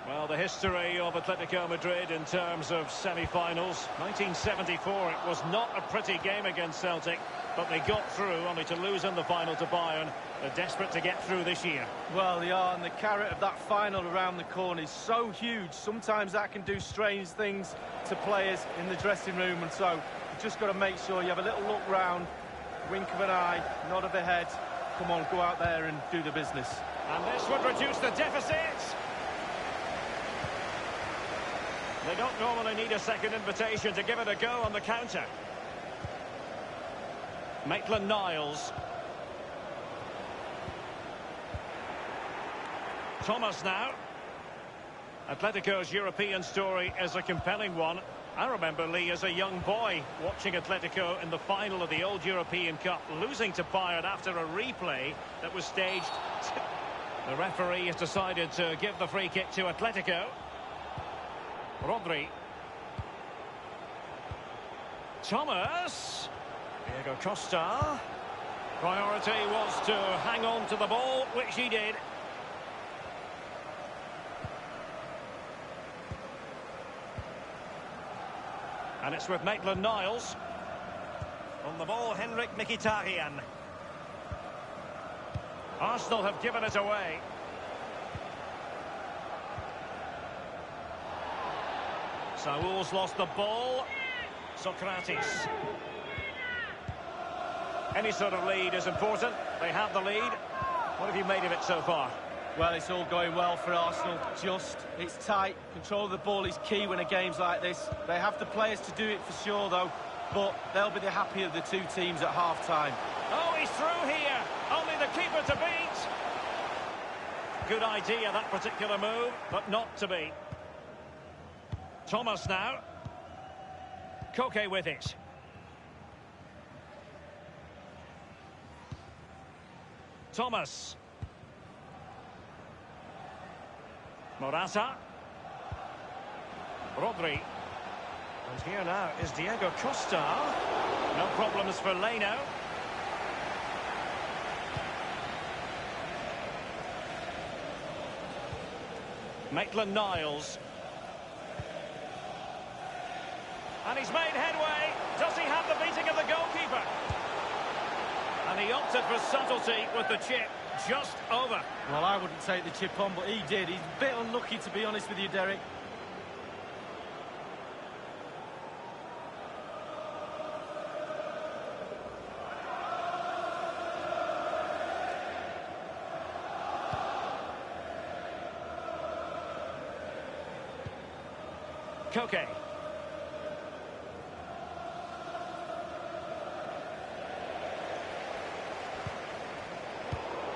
Well, the history of Atletico Madrid in terms of semi-finals. 1974, it was not a pretty game against Celtic, but they got through, only to lose in the final to Bayern. They're desperate to get through this year. Well, they are, and the carrot of that final around the corner is so huge. Sometimes that can do strange things to players in the dressing room, and so you've just got to make sure you have a little look round, wink of an eye, nod of the head. Come on, go out there and do the business. And this would reduce the deficit. They don't normally need a second invitation to give it a go on the counter. Maitland-Niles. Thomas now. Atletico's European story is a compelling one. I remember, Lee, as a young boy, watching Atletico in the final of the old European Cup, losing to Bayern after a replay that was staged. The referee has decided to give the free kick to Atletico. Rodri. Thomas. Diego Costa. Priority was to hang on to the ball, which he did. And it's with Maitland-Niles. On the ball, Henrik Mkhitaryan. Arsenal have given it away. Saul's lost the ball. Socrates. Any sort of lead is important. They have the lead. What have you made of it so far? Well, it's all going well for Arsenal. It's tight. Control of the ball is key when a game's like this. They have the players to do it for sure, though. But they'll be the happier of the two teams at half-time. Oh, he's through here. Only the keeper to beat. Good idea, that particular move, but not to be. Thomas now. Koke with it. Thomas. Morata. Rodri. And here now is Diego Costa. No problems for Leauge. Maitland-Niles. And he's made headway. Does he have the beating of the goalkeeper? And he opted for subtlety with the chip just over. Well, I wouldn't take the chip on, but he did. He's a bit unlucky, to be honest with you, Derek. Koke.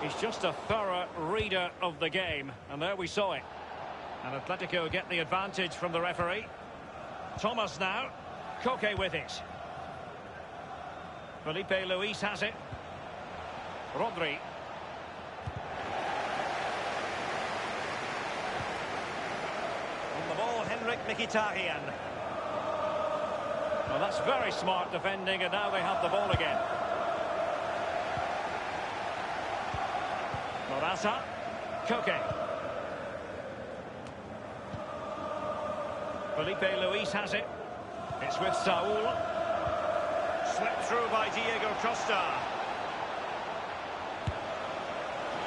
He's just a thorough reader of the game, and there we saw it. And Atletico get the advantage from the referee. Thomas now. Koke with it. Felipe Luis has it. Rodri. On the ball, Henrik Mkhitaryan. Well, that's very smart defending, and now they have the ball again. Morata. Koke. Felipe Luis has it. It's with Saul. Slipped through by Diego Costa.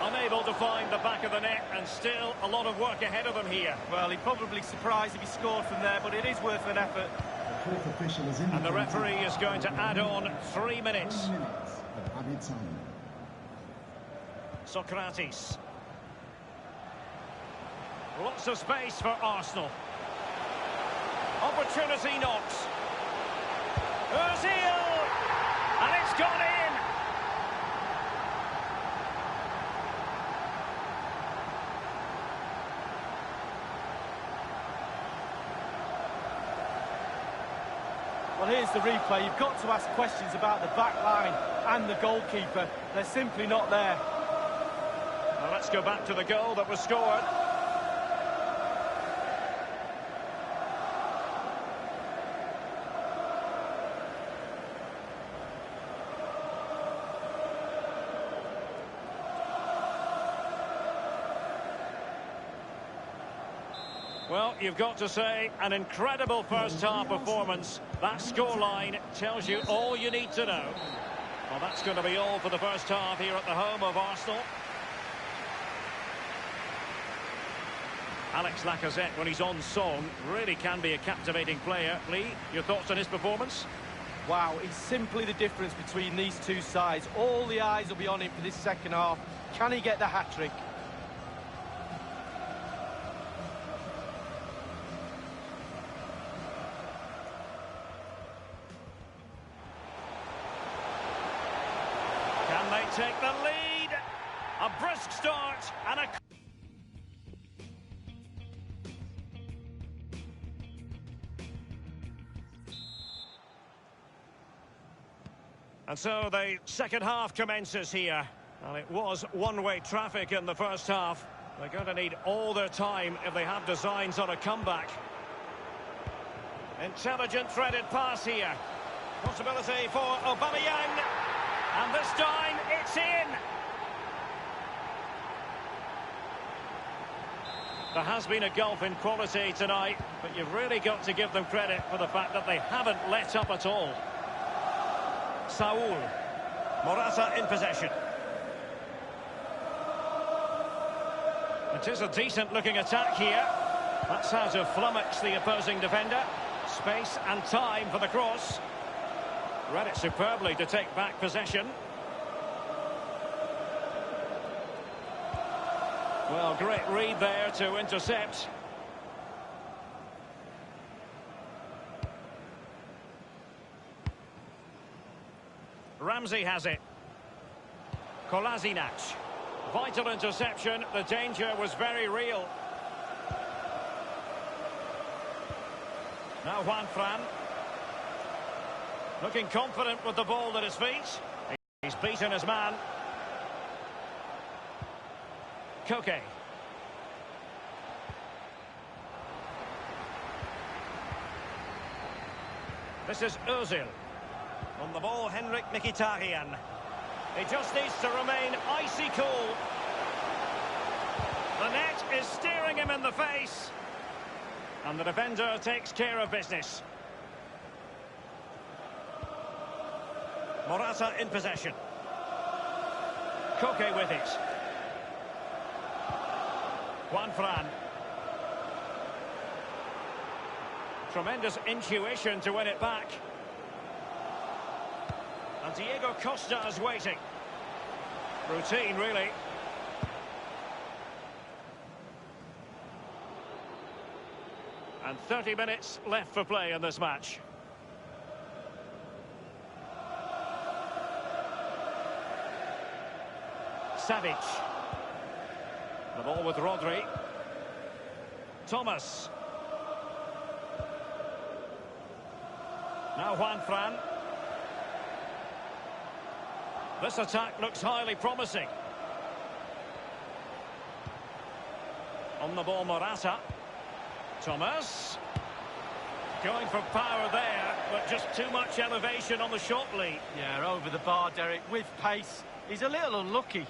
Unable to find the back of the net, and still a lot of work ahead of them here. Well, he'd probably be surprised if he scored from there, but it is worth an effort. The fourth official is And the referee is going to add on 3 minutes. 3 minutes of added time. Socrates. Lots of space for Arsenal. Opportunity knocks. Ozil! And it's gone in! Well, here's the replay. You've got to ask questions about the back line and the goalkeeper. They're simply not there. Well, let's go back to the goal that was scored. Well, you've got to say, an incredible first-half performance. That scoreline tells you all you need to know. Well, that's going to be all for the first half here at the home of Arsenal. Alex Lacazette, when he's on song, really can be a captivating player. Lee, your thoughts on his performance? Wow, it's simply the difference between these two sides. All the eyes will be on him for this second half. Can he get the hat-trick? Can they take the lead? A brisk start and a... And so the second half commences here. And it was one-way traffic in the first half. They're going to need all their time if they have designs on a comeback. Intelligent threaded pass here. Possibility for Aubameyang. And this time, it's in! There has been a gulf in quality tonight, but you've really got to give them credit for the fact that they haven't let up at all. Saul. Morata in possession. It is a decent-looking attack here. That's how to flummox the opposing defender. Space and time for the cross. Read it superbly to take back possession. Well, great read there to intercept. Ramsey has it. Kolasinac. Vital interception. The danger was very real. Now Juan Fran. Looking confident with the ball at his feet. He's beaten his man. Koke. This is Ozil. On the ball, Henrik Mkhitaryan. He just needs to remain icy cool. The net is staring him in the face. And the defender takes care of business. Morata in possession. Koke with it. Juan Fran. Tremendous intuition to win it back. And Diego Costa is waiting. Routine, really. And 30 minutes left for play in this match. Savic. The ball with Rodri. Thomas. Now Juan Fran. This attack looks highly promising. On the ball, Morata. Thomas. Going for power there, but just too much elevation on the shot lead. Yeah, over the bar, Derek, with pace. He's a little unlucky.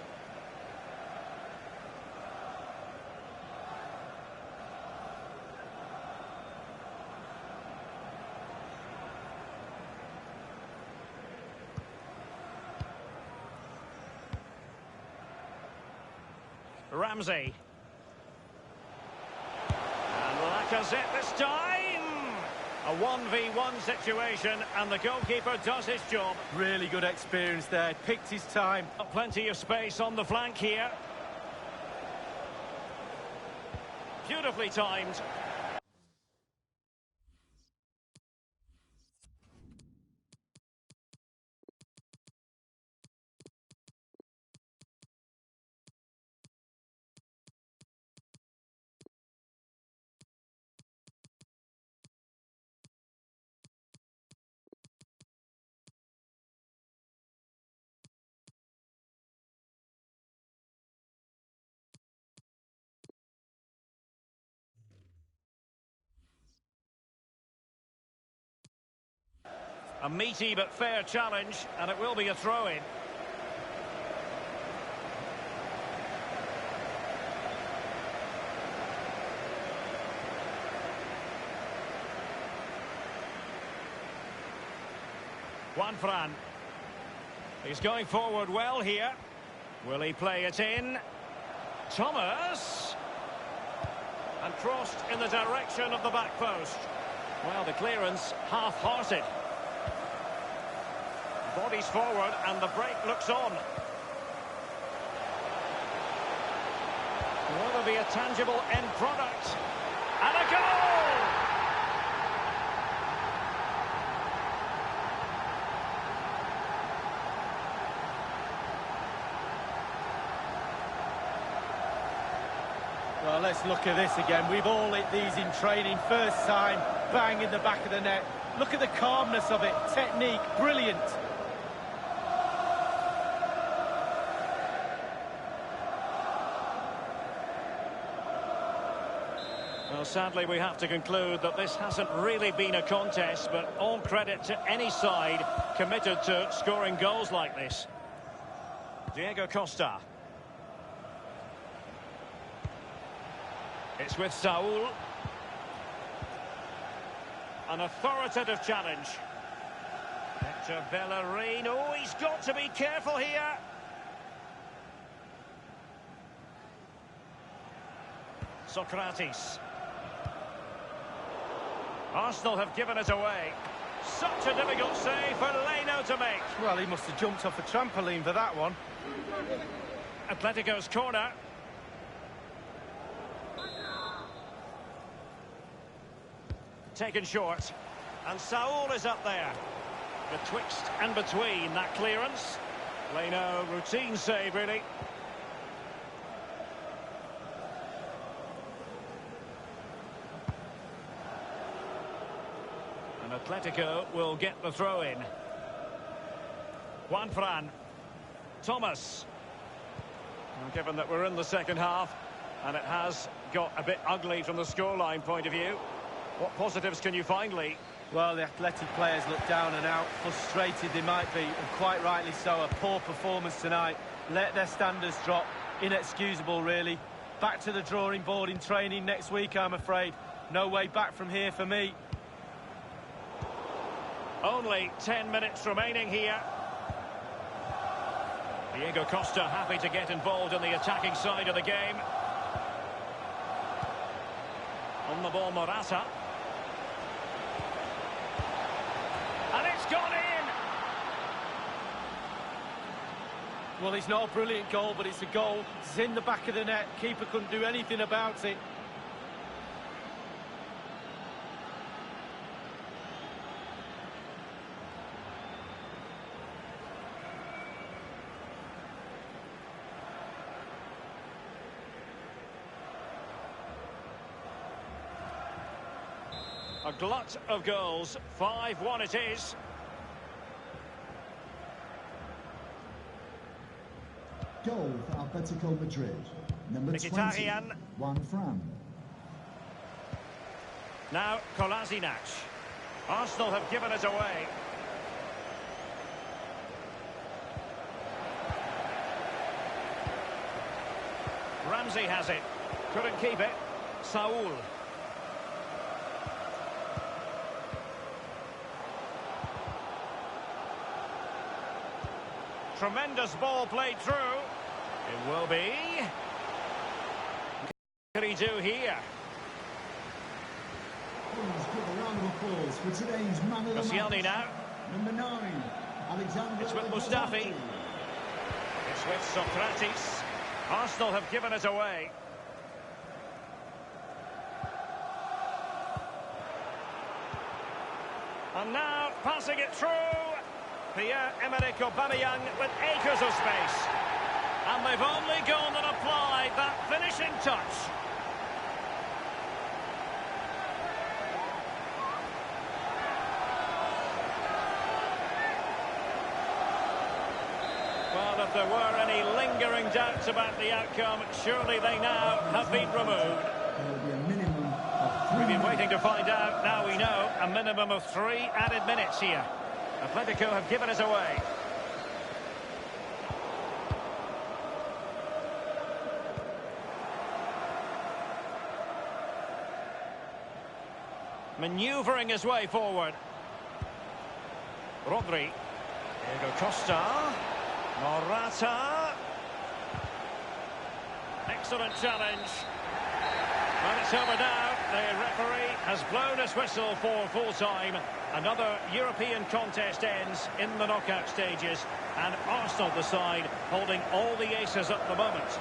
Ramsey. And Lacazette this time. A 1v1 situation, and the goalkeeper does his job. Really good experience there. Picked his time. Plenty of space on the flank here. Beautifully timed. A meaty but fair challenge, and it will be a throw-in. Juanfran. He's going forward well here. Will he play it in? Thomas. And crossed in the direction of the back post. Well, the clearance half-hearted. Bodies forward and the break looks on. Will there be a tangible end product? And a goal! Well, let's look at this again. We've all hit these in training. First time, bang in the back of the net. Look at the calmness of it. Technique, brilliant. Well, sadly, we have to conclude that this hasn't really been a contest, but all credit to any side committed to scoring goals like this. Diego Costa. It's with Saul. An authoritative challenge. Hector Bellerin. Oh, he's got to be careful here. Socrates. Arsenal have given it away. Such a difficult save for Leauge to make. Well, he must have jumped off a trampoline for that one. Atletico's corner. Taken short. And Saul is up there. Betwixt and between that clearance. Leauge, routine save, really. And Atletico will get the throw-in. Juanfran. Thomas. Well, given that we're in the second half, and it has got a bit ugly from the scoreline point of view, what positives can you find, Lee? Well, the Athletic players look down and out, frustrated they might be, and quite rightly so. A poor performance tonight, let their standards drop, inexcusable really. Back to the drawing board in training next week, I'm afraid. No way back from here for me. Only 10 minutes remaining here. Diego Costa happy to get involved in the attacking side of the game. On the ball, Morata. And it's gone in! Well, it's not a brilliant goal, but it's a goal. It's in the back of the net. Keeper couldn't do anything about it. A glut of goals. 5-1 it is. Goal for Atletico Madrid. Number 20, Mkhitaryan. Juanfran. Now Kolasinac. Arsenal have given it away. Ramsey has it. Couldn't keep it. Saul. Tremendous ball played through. It will be. What can he do here? Please give a round of applause for today's man of the Koscielny match. now. Number 9, Alexander. It's with Mustafi. It's with Socrates. Arsenal have given it away. And now passing it through. Pierre-Emerick Aubameyang with acres of space. And they've only gone and applied that finishing touch. Well, if there were any lingering doubts about the outcome, surely they now have been removed. There will be a minimum of 3 We've been minutes. waiting to find out. Now we know a minimum of 3 added minutes here. Atletico have given us away. Manoeuvring his way forward. Rodri. Diego Costa. Morata. Excellent challenge. Well, it's over now. The referee has blown his whistle for full-time. Another European contest ends in the knockout stages. And Arsenal, the side, holding all the aces at the moment.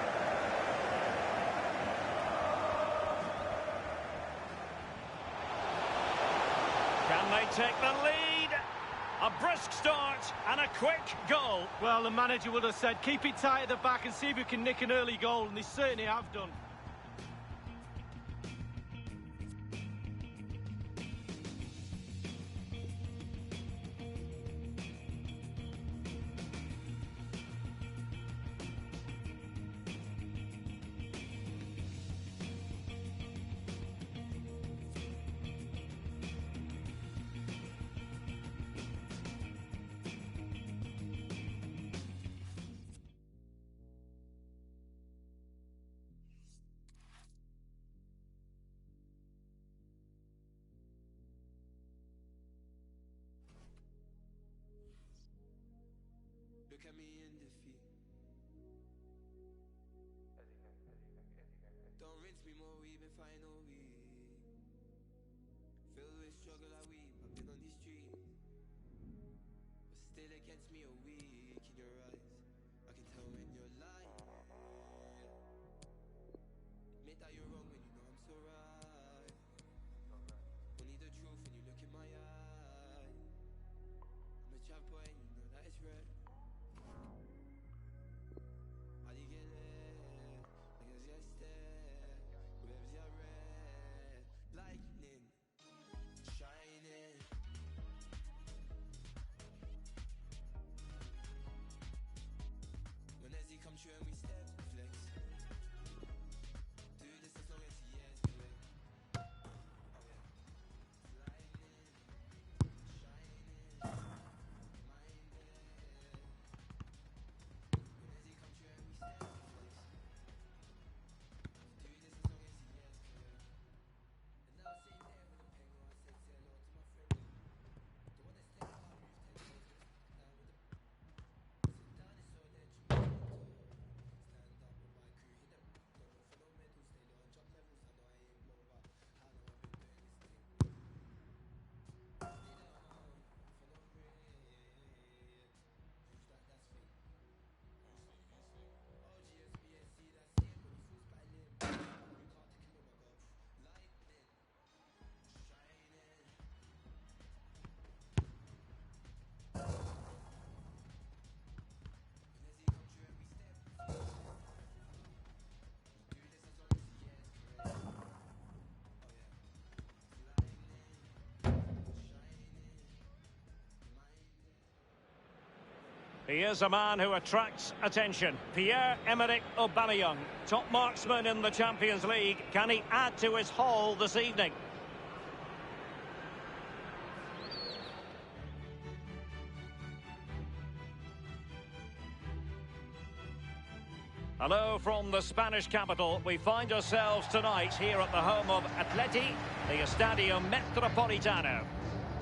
Can they take the lead? A brisk start and a quick goal. Well, the manager would have said, keep it tight at the back and see if you can nick an early goal, and they certainly have done. Look at me in defeat. Don't rinse me more, we've been fine all week. Filled with struggle I weep, I've been on these streets. But still against me a week in your eyes. I can tell when you're lying. Admit that you're wrong when you know I'm so right. Only the truth when you look in my eye. I'm a trap boy and you know that it's red. Lightning shining. When as he come true and we step flex. Do this as long as he is away. Oh yeah. Lightning shining. Minded. When as he come true and we step flex. Do this as long as he is away. And now sitting there with a pen while I say hello to my friend. The one that's taking my roof 10 days down with the sit down is so that you stand up with my crew, hit them. Don't go for no medals, stay low on job levels. I know I ain't blow, but I know I've been doing this thing. Stay down for no break. Who's that? That's fake. OGSBSC, that's it. When he feels by limb, you can't take him, oh my god. Lightning shining. When as he come true and we step. Do this as long as he is correct. Oh yeah. Lightning shining. Minded. He is a man who attracts attention. Pierre-Emerick Aubameyang, top marksman in the Champions League. Can he add to his haul this evening? Hello from the Spanish capital. We find ourselves tonight here at the home of Atleti, the Estadio Metropolitano.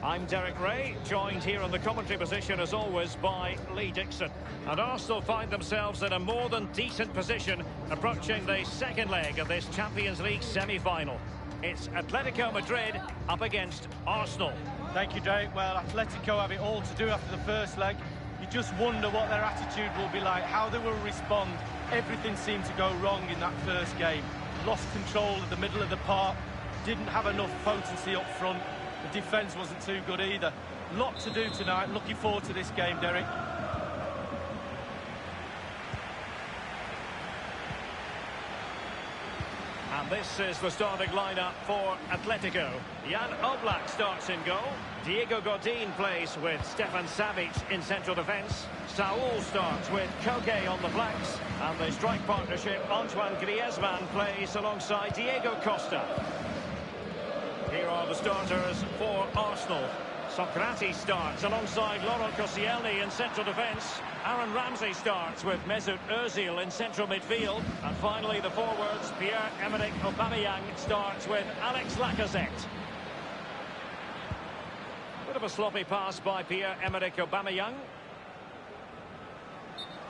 I'm Derek Ray, joined here in the commentary position as always by Lee Dixon. And Arsenal find themselves in a more than decent position approaching the second leg of this Champions League semi-final. It's Atletico Madrid up against Arsenal. Thank you, Derek. Well, Atletico have it all to do after the first leg. You just wonder what their attitude will be like, how they will respond. Everything seemed to go wrong in that first game. Lost control of the middle of the park, didn't have enough potency up front. The defence wasn't too good either. Lot to do tonight. Looking forward to this game, Derek. And this is the starting lineup for Atletico. Jan Oblak starts in goal. Diego Godin plays with Stefan Savic in central defence. Saúl starts with Koke on the flanks. And the strike partnership, Antoine Griezmann plays alongside Diego Costa. Here are the starters for Arsenal. Socrates starts alongside Laurent Koscielny in central defence. Aaron Ramsey starts with Mesut Ozil in central midfield. And finally, the forwards, Pierre-Emerick Aubameyang starts with Alex Lacazette. Bit of a sloppy pass by Pierre-Emerick Aubameyang.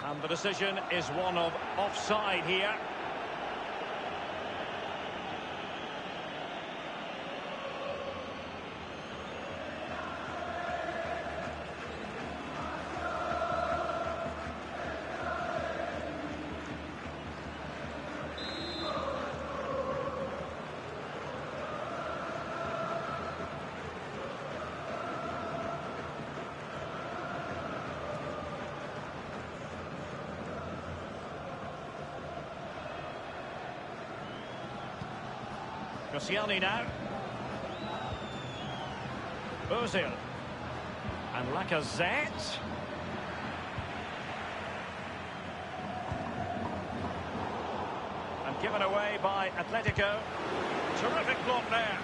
And the decision is one of offside here. Koscielny now. Ozil. And Lacazette. And given away by Atletico. Terrific block there.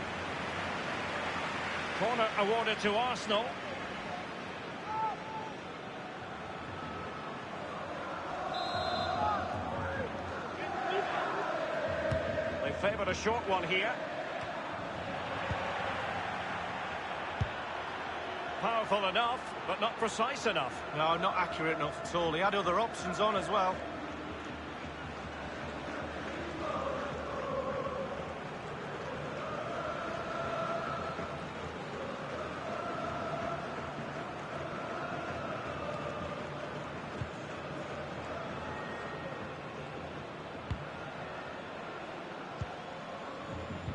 Corner awarded to Arsenal. Favoured a short one here. Powerful enough, but not precise enough. No, not accurate enough at all. He had other options on as well.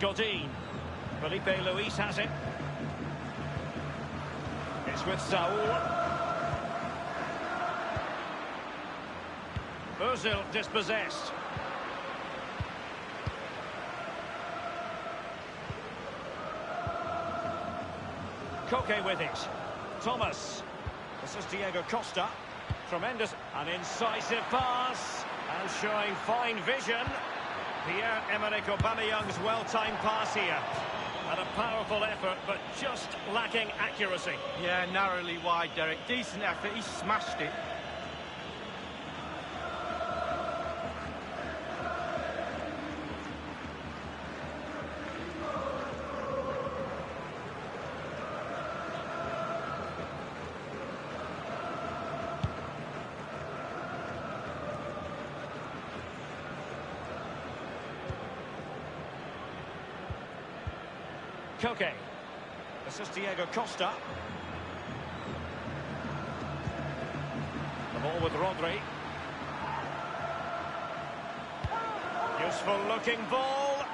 Godin. Felipe Luis has it. It's with Saul. Ozil dispossessed. Koke with it. Thomas. This is Diego Costa. Tremendous and incisive pass. And showing fine vision. Pierre-Emerick Aubameyang's well-timed pass here. And a powerful effort, but just lacking accuracy. Yeah, narrowly wide, Derek. Decent effort, he smashed it. Koke. This is Diego Costa. The ball with Rodri. Useful looking ball.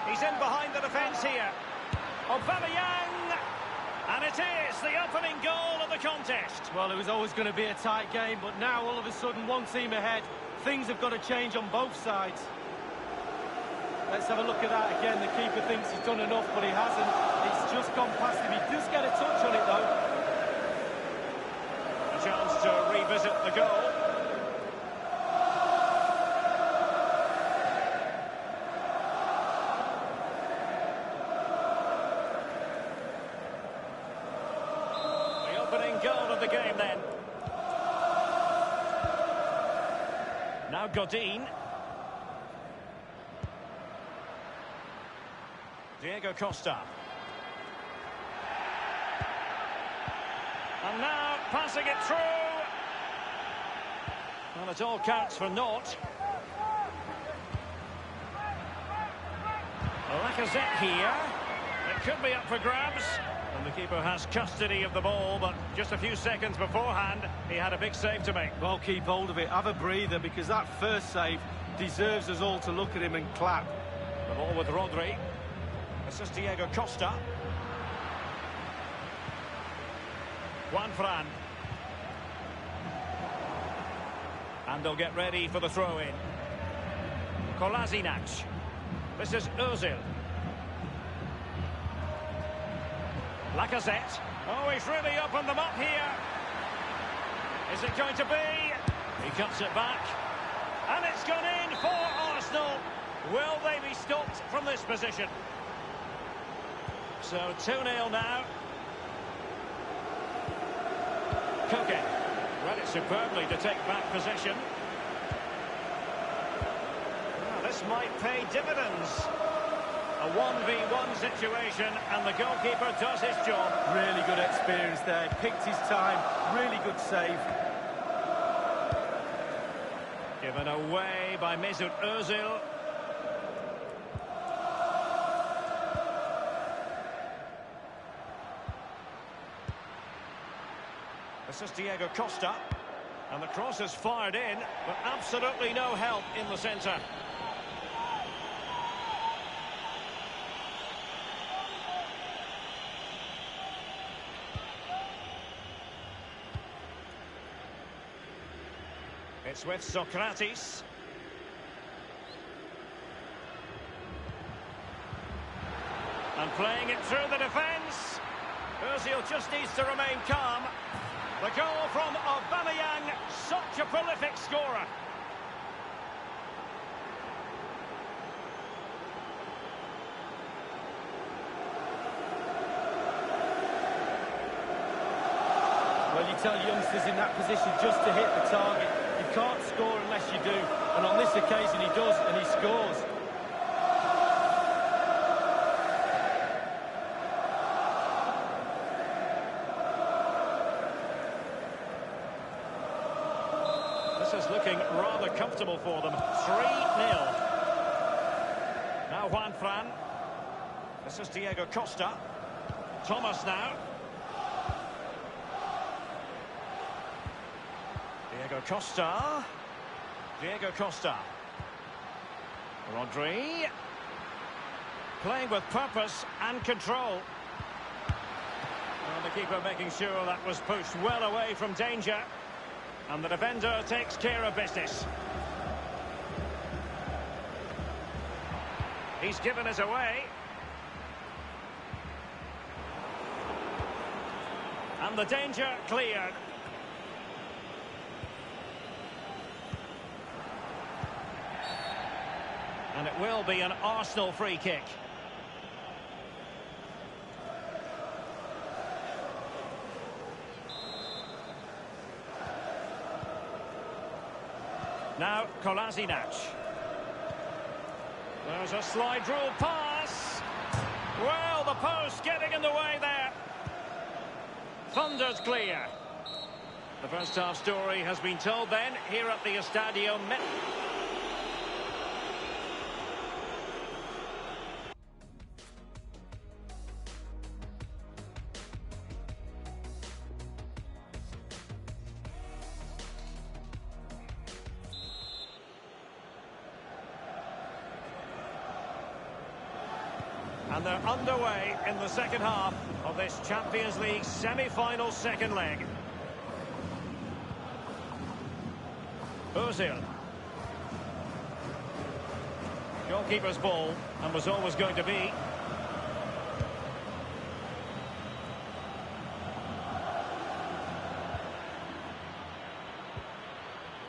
He's in behind the defence here. Aubameyang. And it is the opening goal of the contest. Well, it was always going to be a tight game, but now all of a sudden one team ahead. Things have got to change on both sides. Let's have a look at that again. The keeper thinks he's done enough, but he hasn't. It's just gone past him. He does get a touch on it, though. A chance to revisit the goal. The opening goal of the game, then. Now Godin. Diego Costa. And now passing it through. Well, it all counts for naught. Lacazette here. It could be up for grabs. And the keeper has custody of the ball, but just a few seconds beforehand, he had a big save to make. Well, keep hold of it. Have a breather, because that first save deserves us all to look at him and clap. The ball with Rodri. This is Diego Costa. Juan Fran. And they'll get ready for the throw-in. Kolasinac. This is Ozil. Lacazette. Oh, he's really opened them up here. Is it going to be? He cuts it back. And it's gone in for Arsenal. Will they be stopped from this position? So 2-0 now. Koke read it superbly to take back possession. Now, this might pay dividends. A 1v1 situation, and the goalkeeper does his job. Really good experience there. Picked his time. Really good save. Given away by Mesut Ozil. This is Diego Costa. And the cross is fired in, but absolutely no help in the centre. It's with Socrates. And playing it through the defence. Ozil just needs to remain calm. The goal from Aubameyang, such a prolific scorer. Well, you tell youngsters in that position just to hit the target. You can't score unless you do. And on this occasion he does, and he scores. This is looking rather comfortable for them. 3-0. Now Juan Fran. This is Diego Costa. Thomas now. Diego Costa. Diego Costa. Rodri. Playing with purpose and control. Well, the keeper making sure that was pushed well away from danger. And the defender takes care of business. He's given us away. And the danger cleared. And it will be an Arsenal free kick. Now, Kolasinac. There's a slide rule pass. Well, the post getting in the way there. Thunder's clear. The first half story has been told then, here at the Estadio Met. And they're underway in the second half of this Champions League semi-final second leg. Ozil. Goalkeeper's ball, and was always going to be.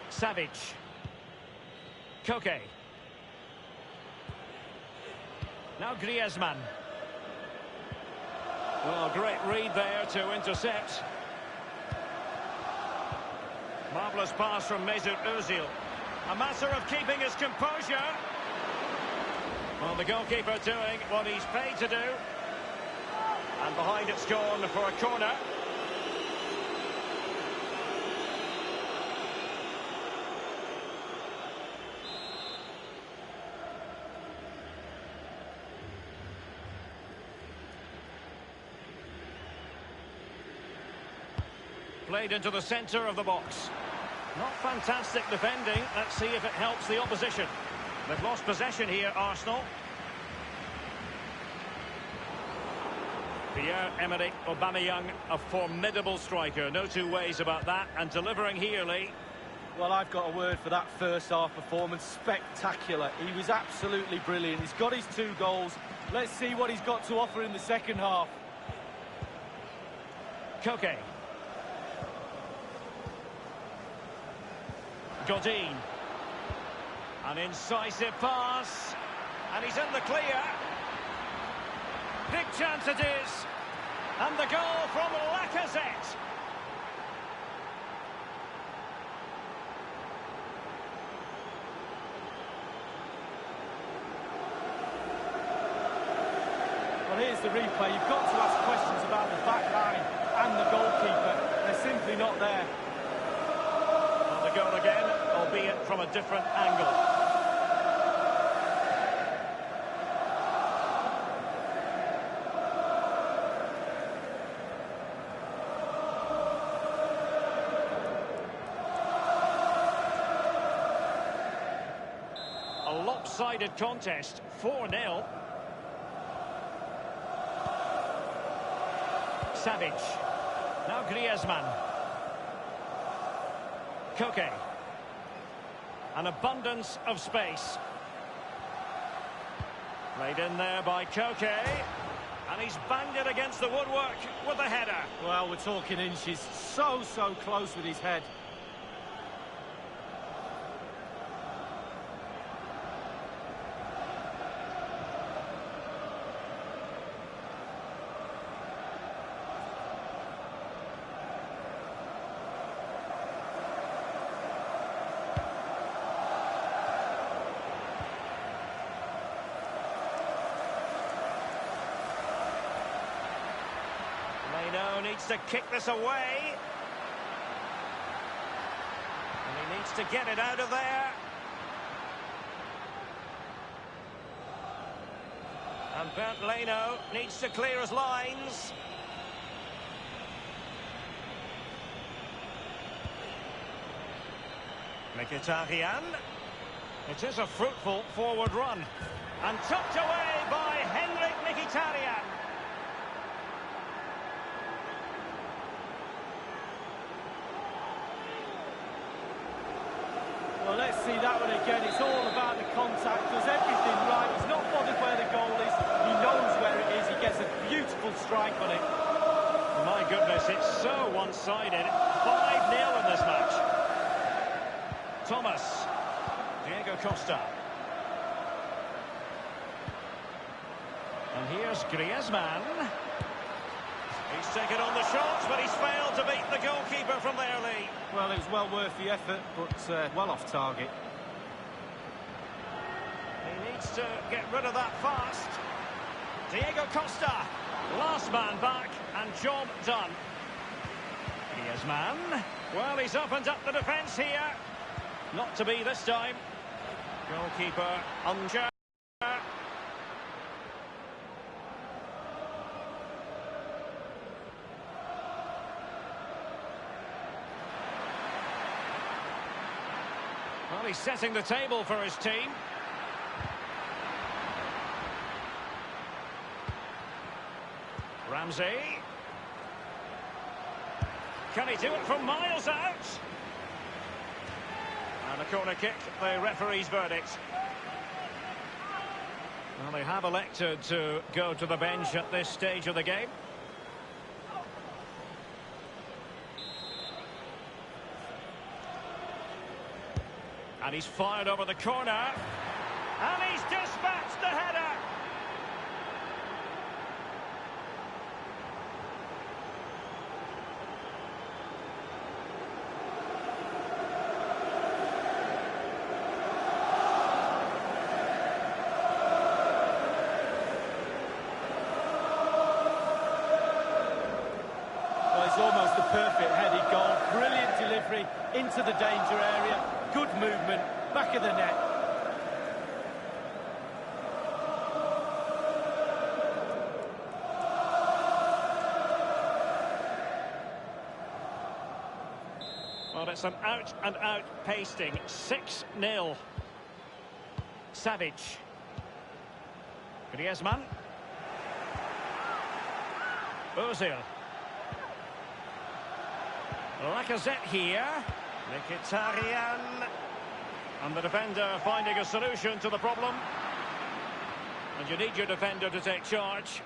Savic. Koke. Now Griezmann. Well, great read there to intercept. Marvellous pass from Mesut Ozil. A matter of keeping his composure. Well, the goalkeeper doing what he's paid to do. And behind it's gone for a corner. Played into the centre of the box. Not fantastic defending. Let's see if it helps the opposition. They've lost possession here, Arsenal. Pierre-Emerick Aubameyang, a formidable striker. No two ways about that. And delivering here, Lee. Well, I've got a word for that first half performance. Spectacular. He was absolutely brilliant. He's got his 2 goals. Let's see what he's got to offer in the second half. Koke. Godin. An incisive pass. And he's in the clear. Big chance it is. And the goal from Lacazette. here's the replay. You've got to ask questions about the back line and the goalkeeper. They're simply not there. Well, the goal again, albeit from a different angle. A lopsided contest, 4-0. Savage. Now Griezmann. Koke. An abundance of space. Played in there by Koke. And he's banged it against the woodwork with a header. Well, we're talking inches. So close with his head. Leauge needs to kick this away. And he needs to get it out of there. And Bernd Leauge needs to clear his lines. Mkhitaryan. It is a fruitful forward run. And tucked away by Henrik Mkhitaryan. Well, let's see that one again. It's all about the contact. Does everything right. He's not bothered where the goal is. He knows where it is. He gets a beautiful strike on it. My goodness, it's so one-sided. 5-0 in this match. Thomas. Diego Costa. And here's Griezmann. He's taken on the shots, but he's failed to beat the goalkeeper from there, Lee. Well, it was well worth the effort, but well off target. He needs to get rid of that fast. Diego Costa. Last man back, and job done. Griezmann. Well, he's opened up the defence here. Not to be this time. Goalkeeper unsure. Well, he's setting the table for his team. Ramsey. Can he do it from miles out? And a corner kick, the referee's verdict. Well, they have elected to go to the bench at this stage of the game. And he's fired over the corner. And he's dispatched the header. Well, it's almost a perfect headed goal. Brilliant delivery into the danger area. Good movement, back of the net. Well, it's an out-and-out pasting. 6-0. Savage. Griezmann. Ozil. Lacazette here. Mkhitaryan. And the defender finding a solution to the problem. And you need your defender to take charge.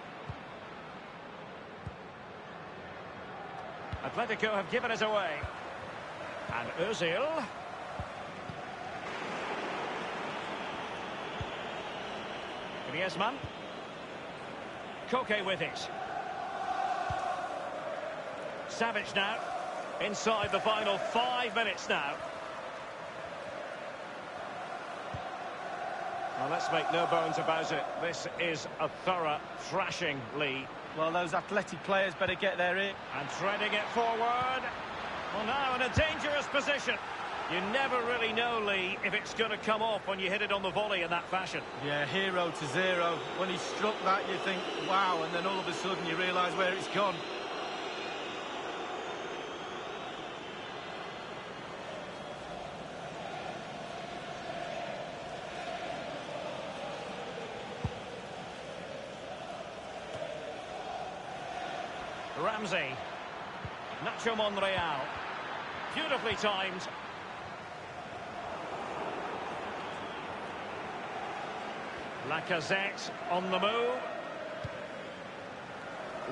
Atletico have given it away. And Ozil. Griezmann. Koke with it. Savage now. Inside the final 5 minutes now. Well, let's make no bones about it. This is a thorough thrashing, Lee. Well, those athletic players better get their in. And threading it forward. Well, now in a dangerous position. You never really know, Lee, if it's going to come off when you hit it on the volley in that fashion. Yeah, 0-0. When he struck that, you think, wow, and then all of a sudden you realise where it's gone. Ramsey. Nacho Monreal. Beautifully timed. Lacazette on the move.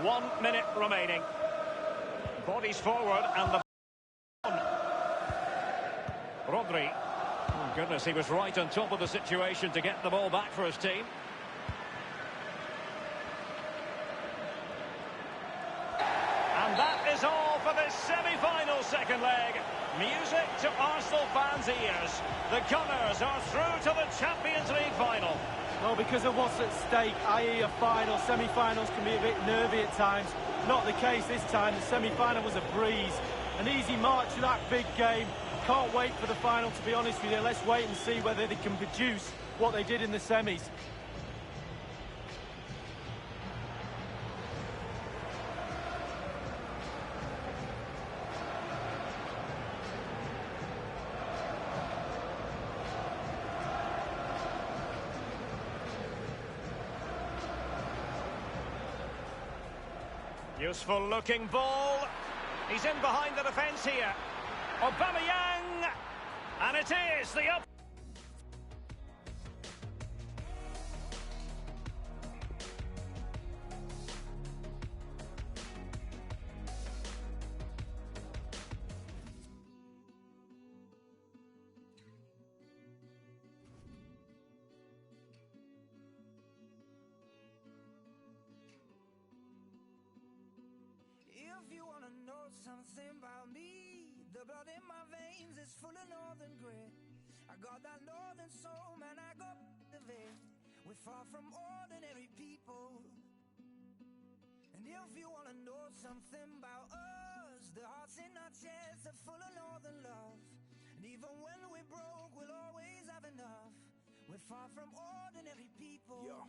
1 minute remaining. Bodies forward and the... Rodri. Oh, goodness, he was right on top of the situation to get the ball back for his team. And that is all for this semi-final second leg. Music to Arsenal fans' ears. The Gunners are through to the Champions League final. Well, because of what's at stake, i.e. a final, semi-finals can be a bit nervy at times. Not the case this time. The semi-final was a breeze. An easy march to that big game. Can't wait for the final, to be honest with you. Let's wait and see whether they can produce what they did in the semis. Useful looking ball. He's in behind the defence here. Aubameyang. And it is the up. If you wanna know something about me, the blood in my veins is full of northern grit. I got that northern soul, man, I got of it. We're far from ordinary people. And if you wanna know something about us, the hearts in our chests are full of northern love. And even when we're broke, we'll always have enough. We're far from ordinary people. Yo.